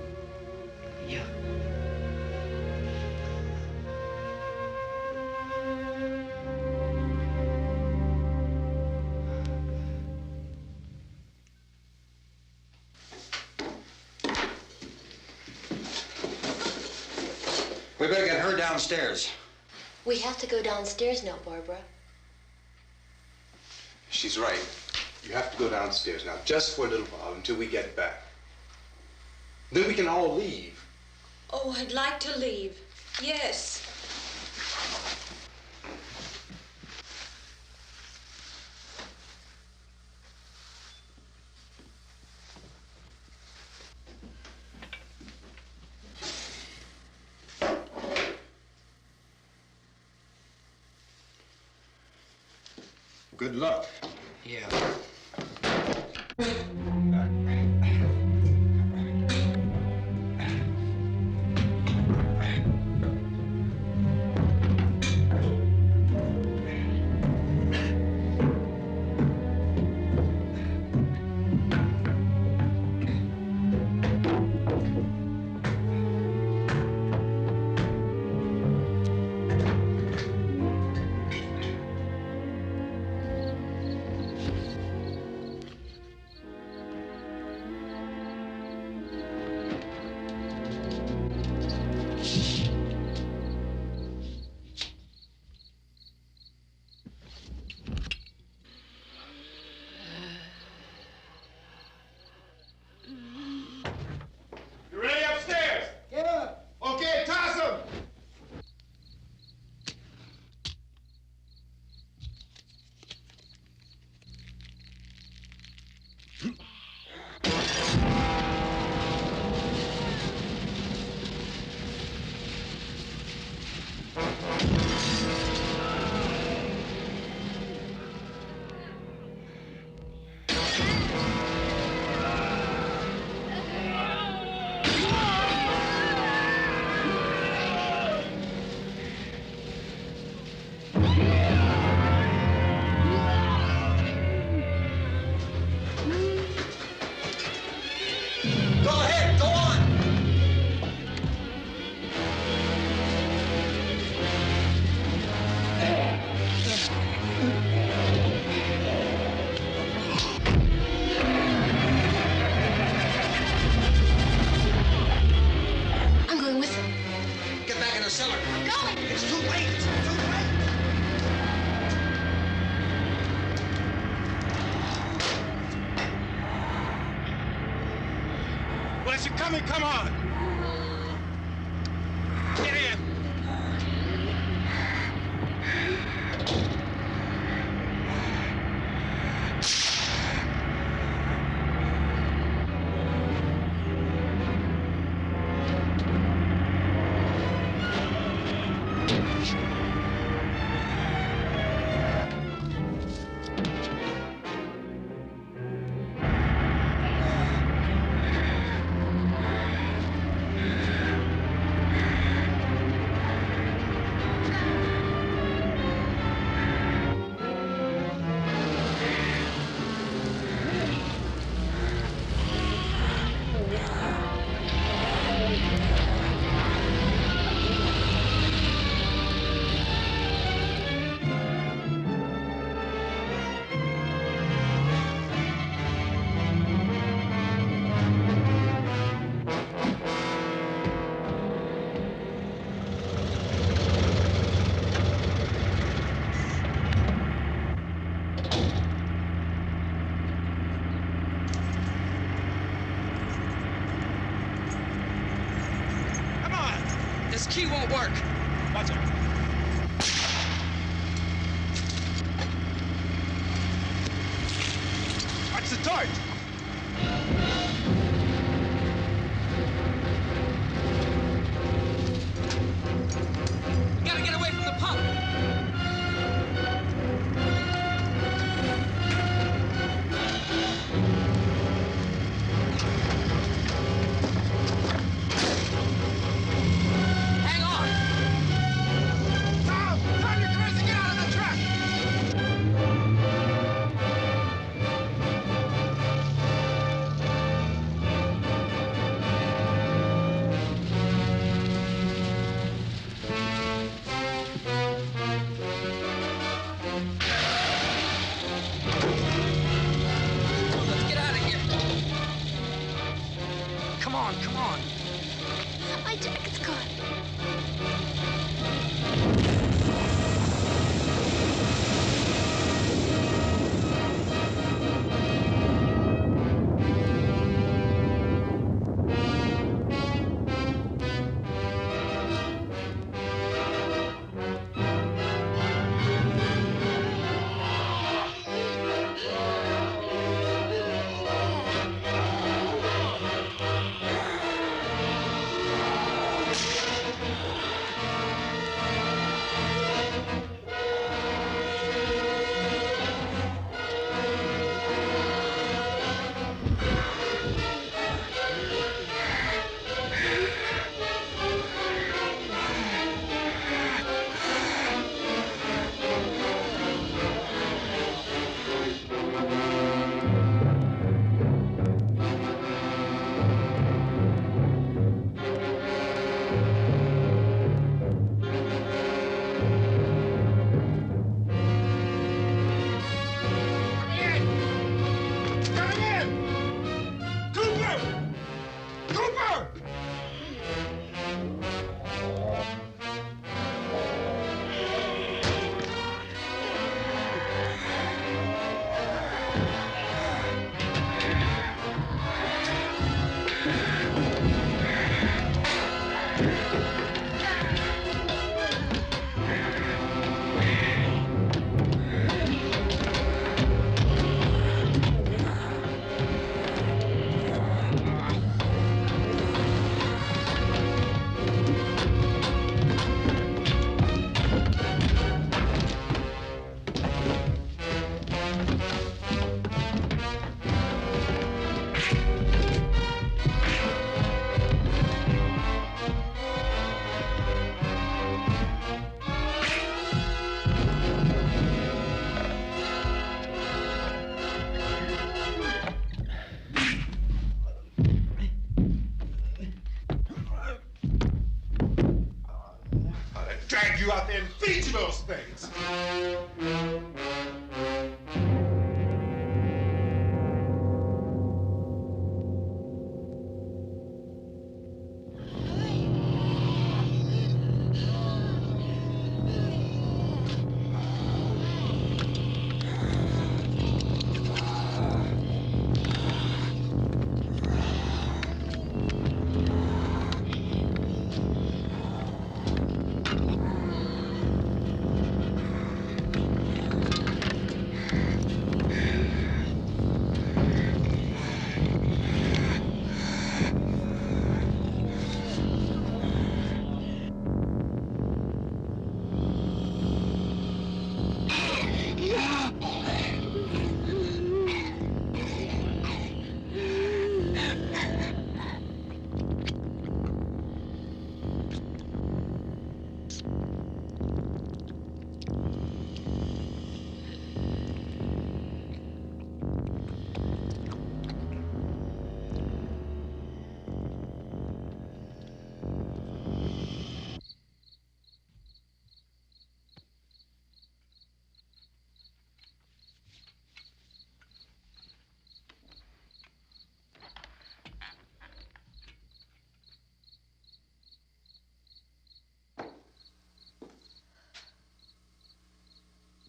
We better get her downstairs. We have to go downstairs now, Barbara. She's right. You have to go downstairs now, just for a little while, until we get back. Then we can all leave. Oh, I'd like to leave. Yes. Good luck. Yeah. You ready upstairs? Yeah. Okay, toss him. Go ahead, go on. I'm going with them. Get back in the cellar. I'm going. It's too late. It's too late. Well, as you're coming, come on. Get in. mark. Watch it. Watch the torch. We gotta get away from the pump. Hang on. Tom! Turn your cars and get out of the truck! Let's get out of here. Come on, come on. My jacket's caught. Drag you out there and feed you those things.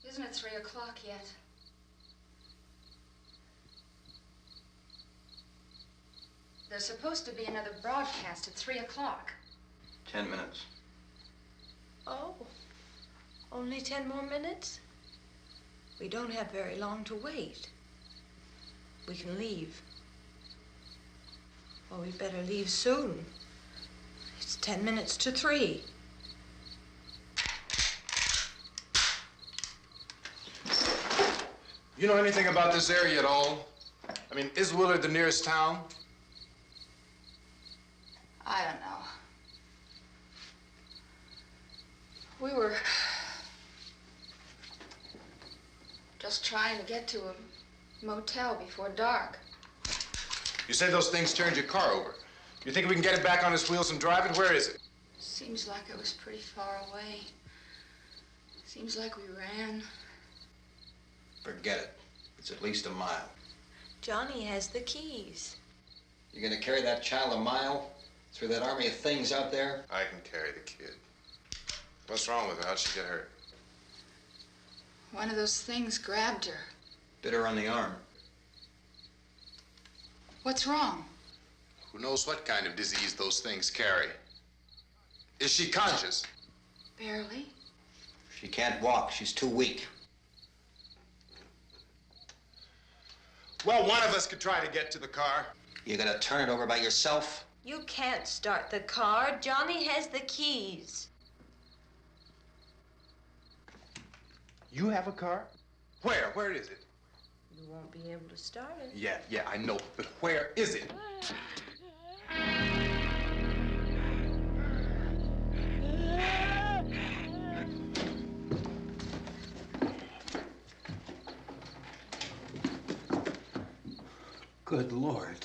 Isn't it 3 o'clock yet? There's supposed to be another broadcast at 3 o'clock. 10 minutes. Oh, only 10 more minutes? We don't have very long to wait. We can leave. Well, we better leave soon. It's 10 minutes to 3. You know anything about this area at all? I mean, is Willard the nearest town? I don't know. We were just trying to get to a motel before dark. You say those things turned your car over. You think we can get it back on its wheels and drive it? Where is it? Seems like it was pretty far away. Seems like we ran. Forget it. It's at least a mile. Johnny has the keys. You gonna carry that child a mile through that army of things out there? I can carry the kid. What's wrong with her? How'd she get hurt? One of those things grabbed her. Bit her on the arm. What's wrong? Who knows what kind of disease those things carry? Is she conscious? Barely. She can't walk. She's too weak. Well, one of us could try to get to the car. You gonna turn it over by yourself? You can't start the car. Johnny has the keys. You have a car? Where? Where is it? You won't be able to start it. Yeah, I know. But where is it? Good Lord.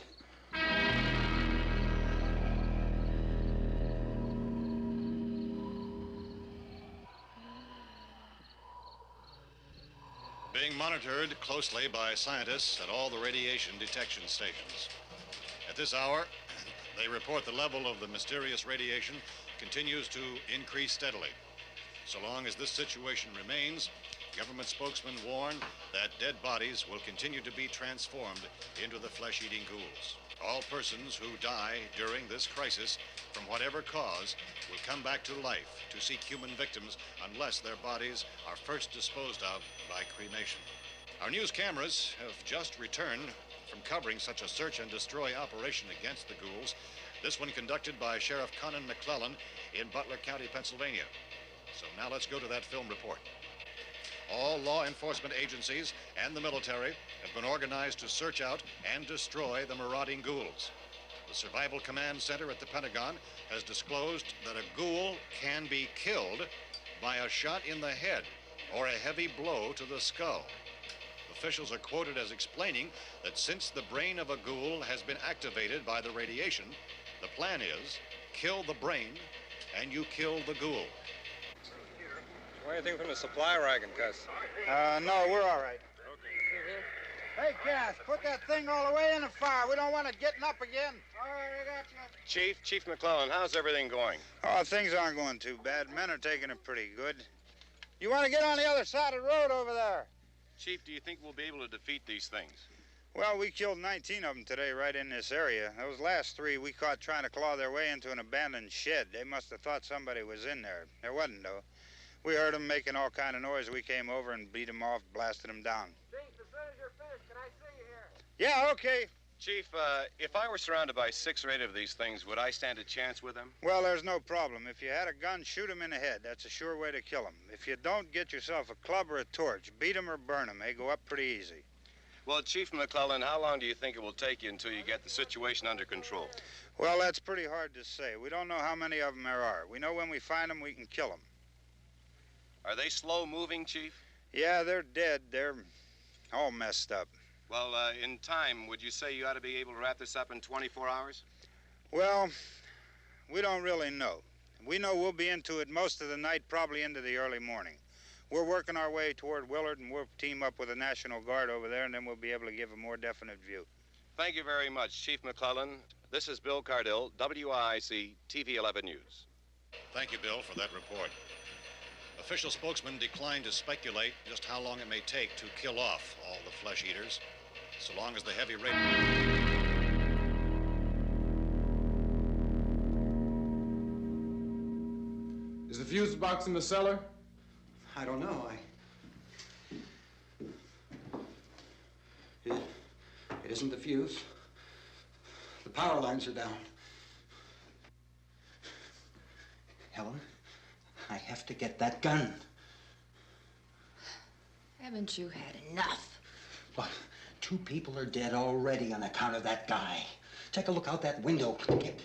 Being monitored closely by scientists at all the radiation detection stations. At this hour, they report the level of the mysterious radiation continues to increase steadily. So long as this situation remains, government spokesmen warn that dead bodies will continue to be transformed into the flesh-eating ghouls. All persons who die during this crisis, from whatever cause, will come back to life to seek human victims unless their bodies are first disposed of by cremation. Our news cameras have just returned from covering such a search and destroy operation against the ghouls, this one conducted by Sheriff Conan McClellan in Butler County, Pennsylvania. So now let's go to that film report. All law enforcement agencies and the military have been organized to search out and destroy the marauding ghouls. The Survival Command Center at the Pentagon has disclosed that a ghoul can be killed by a shot in the head or a heavy blow to the skull. Officials are quoted as explaining that since the brain of a ghoul has been activated by the radiation, the plan is kill the brain and you kill the ghoul. Anything from the supply wagon, Gus? No, we're all right. Hey, Cass, put that thing all the way in the fire. We don't want it getting up again. All right, I got you. Chief McClellan, how's everything going? Oh, things aren't going too bad. Men are taking it pretty good. You want to get on the other side of the road over there? Chief, do you think we'll be able to defeat these things? Well, we killed 19 of them today right in this area. Those last 3 we caught trying to claw their way into an abandoned shed. They must have thought somebody was in there. There wasn't, though. We heard them making all kind of noise. We came over and beat them off, blasted them down. Chief, as soon as you're finished, can I see you here? Yeah, okay. Chief, if I were surrounded by 6 or 8 of these things, would I stand a chance with them? Well, there's no problem. If you had a gun, shoot them in the head. That's a sure way to kill them. If you don't, get yourself a club or a torch. Beat them or burn them. They go up pretty easy. Well, Chief McClellan, how long do you think it will take you until you get the situation under control? Well, that's pretty hard to say. We don't know how many of them there are. We know when we find them, we can kill them. Are they slow-moving, Chief? Yeah, they're dead. They're all messed up. Well, in time, would you say you ought to be able to wrap this up in 24 hours? Well, we don't really know. We know we'll be into it most of the night, probably into the early morning. We're working our way toward Willard, and we'll team up with the National Guard over there, and then we'll be able to give a more definite view. Thank you very much, Chief McClellan. This is Bill Cardill, WIC TV 11 News. Thank you, Bill, for that report. Official spokesmen declined to speculate just how long it may take to kill off all the flesh eaters, so long as the heavy rate... Is the fuse box in the cellar? I don't know. It isn't the fuse. The power lines are down. Helen, I have to get that gun. Haven't you had enough? Look, 2 people are dead already on account of that guy. Take a look out that window. Get...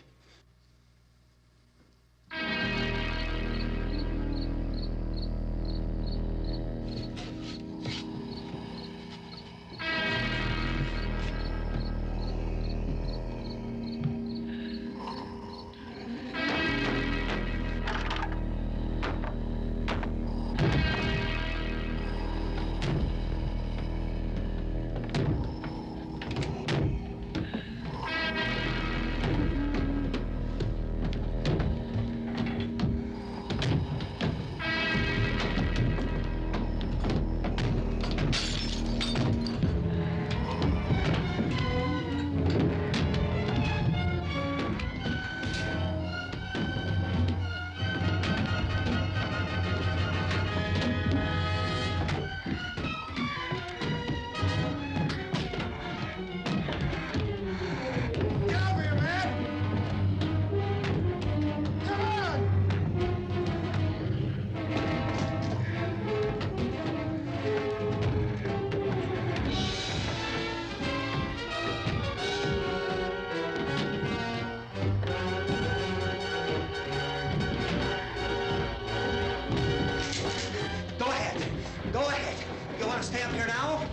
Go ahead. You want to stay up here now?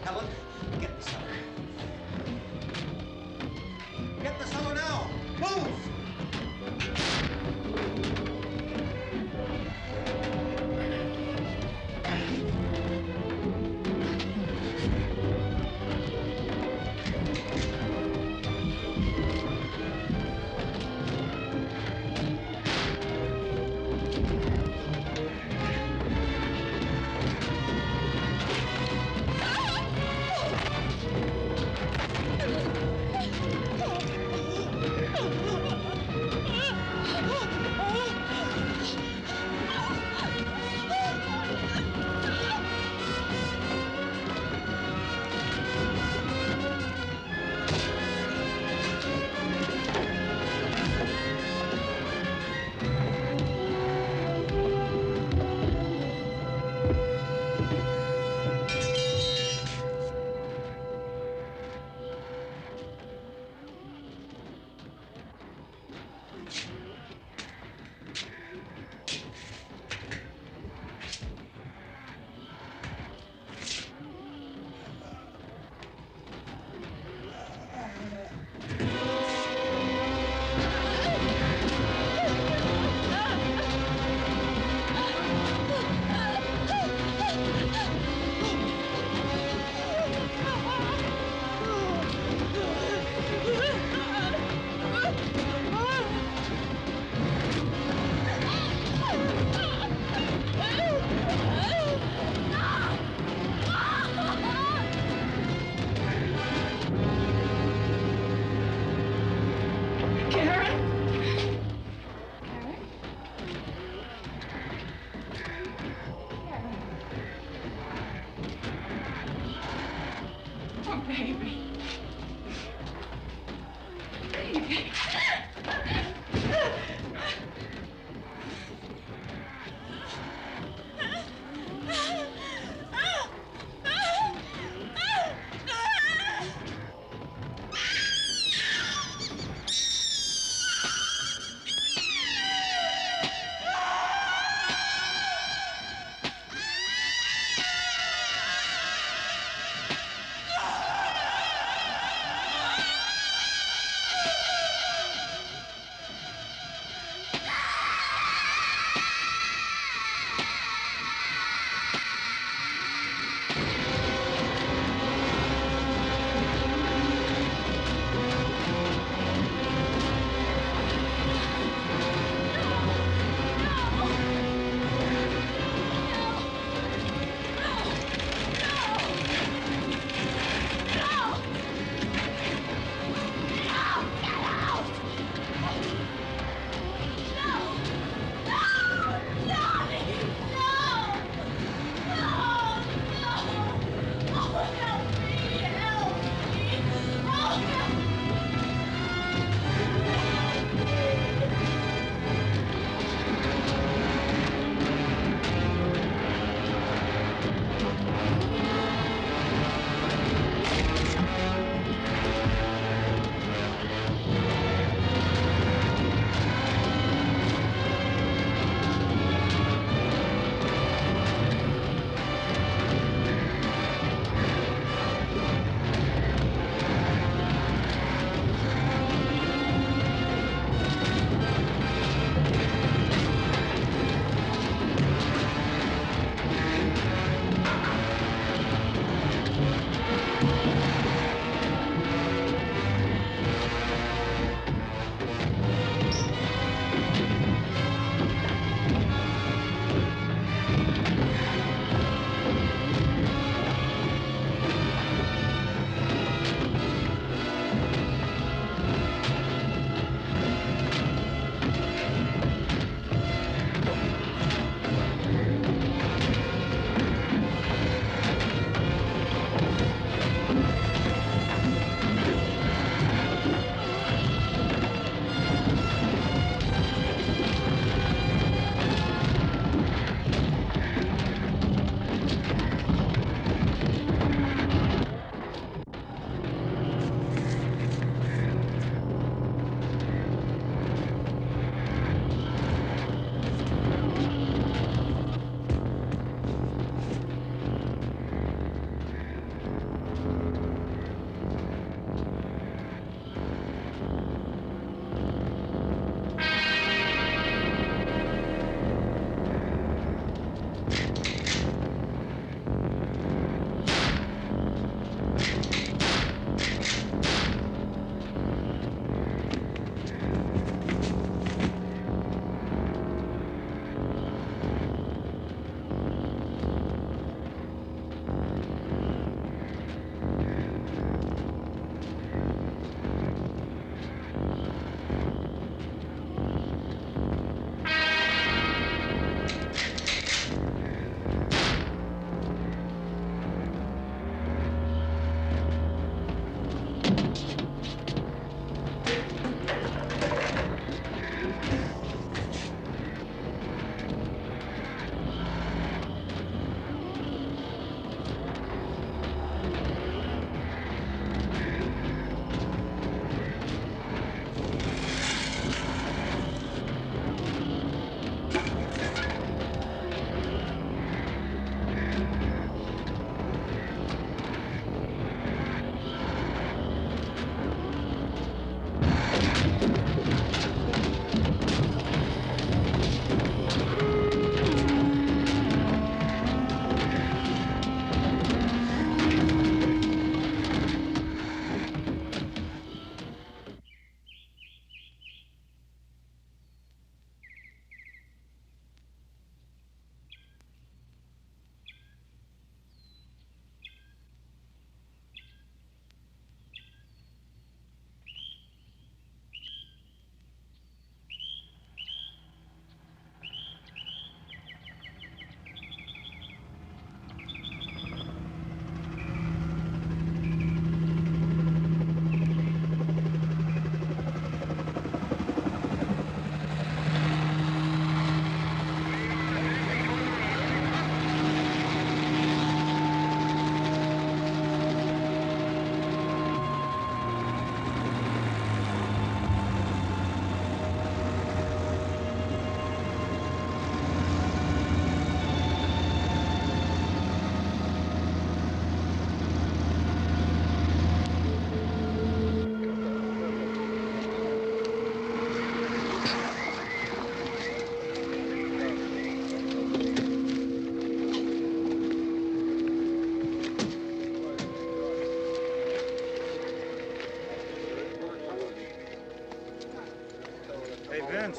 Helen, get in the cellar. Get in the cellar now. Move!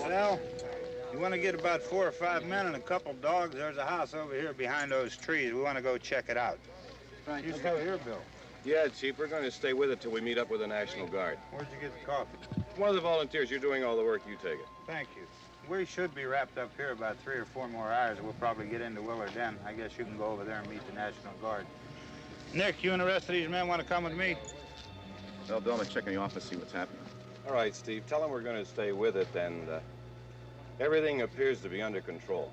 Well, you want to get about 4 or 5 men and a couple dogs, there's a house over here behind those trees. We want to go check it out. Right. You stay here, Bill. Yeah, Chief, we're going to stay with it till we meet up with the National Guard. Where'd you get the coffee? One of the volunteers, you're doing all the work, you take it. Thank you. We should be wrapped up here about 3 or 4 more hours. We'll probably get into Willard then. I guess you can go over there and meet the National Guard. Nick, you and the rest of these men want to come with me? Well, Bill, I'm going to check in the office, see what's happening. All right, Steve, tell them we're going to stay with it, and everything appears to be under control.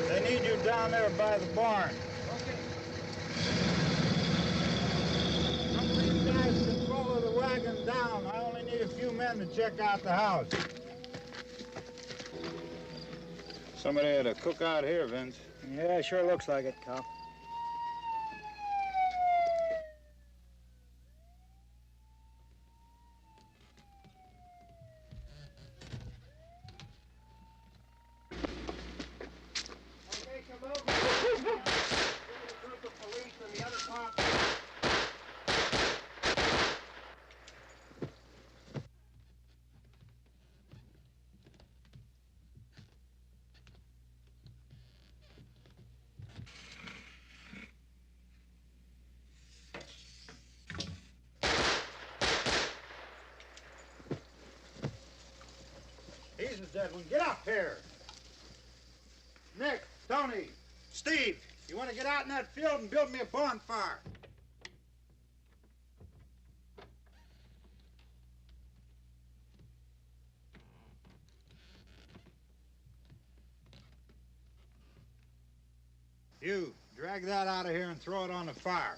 They need you down there by the barn. Some of these guys can follow the wagon down. I only need a few men to check out the house. Somebody had a cookout here, Vince. Yeah, sure looks like it, Cal. He's the dead one. Get up here. Nick, Tony, Steve, you want to get out in that field and build me a bonfire? You, drag that out of here and throw it on the fire.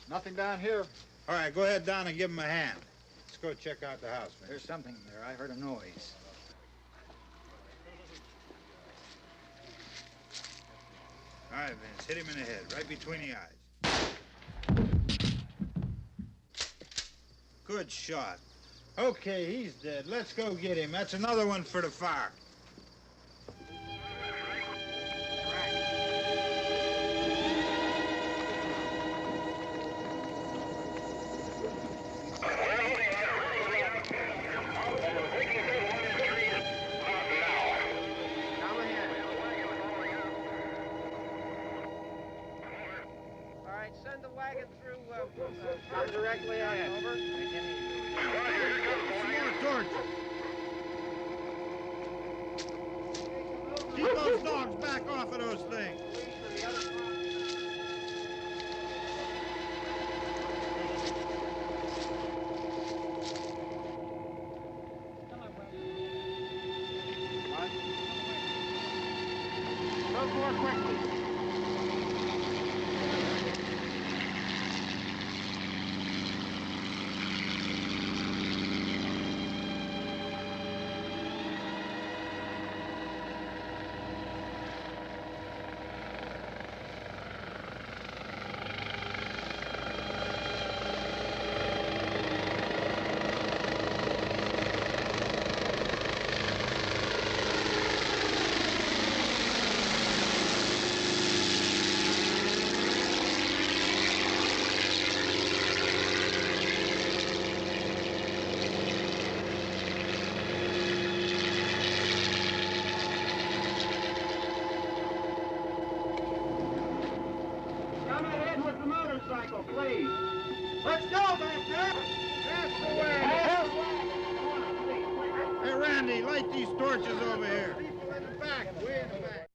Nothing down here. All right, go ahead down and give him a hand. Let's go check out the house, man. There's something there. I heard a noise. All right, Vince, hit him in the head, right between the eyes. Good shot. Okay, he's dead. Let's go get him. That's another one for the fire. Send the wagon through directly ahead. Over. More torches. Keep those dogs back off of those things. Go more quickly. Please. Let's go back there. That's the way. Hey, Randy, light these torches over here. People in the back, way in the back.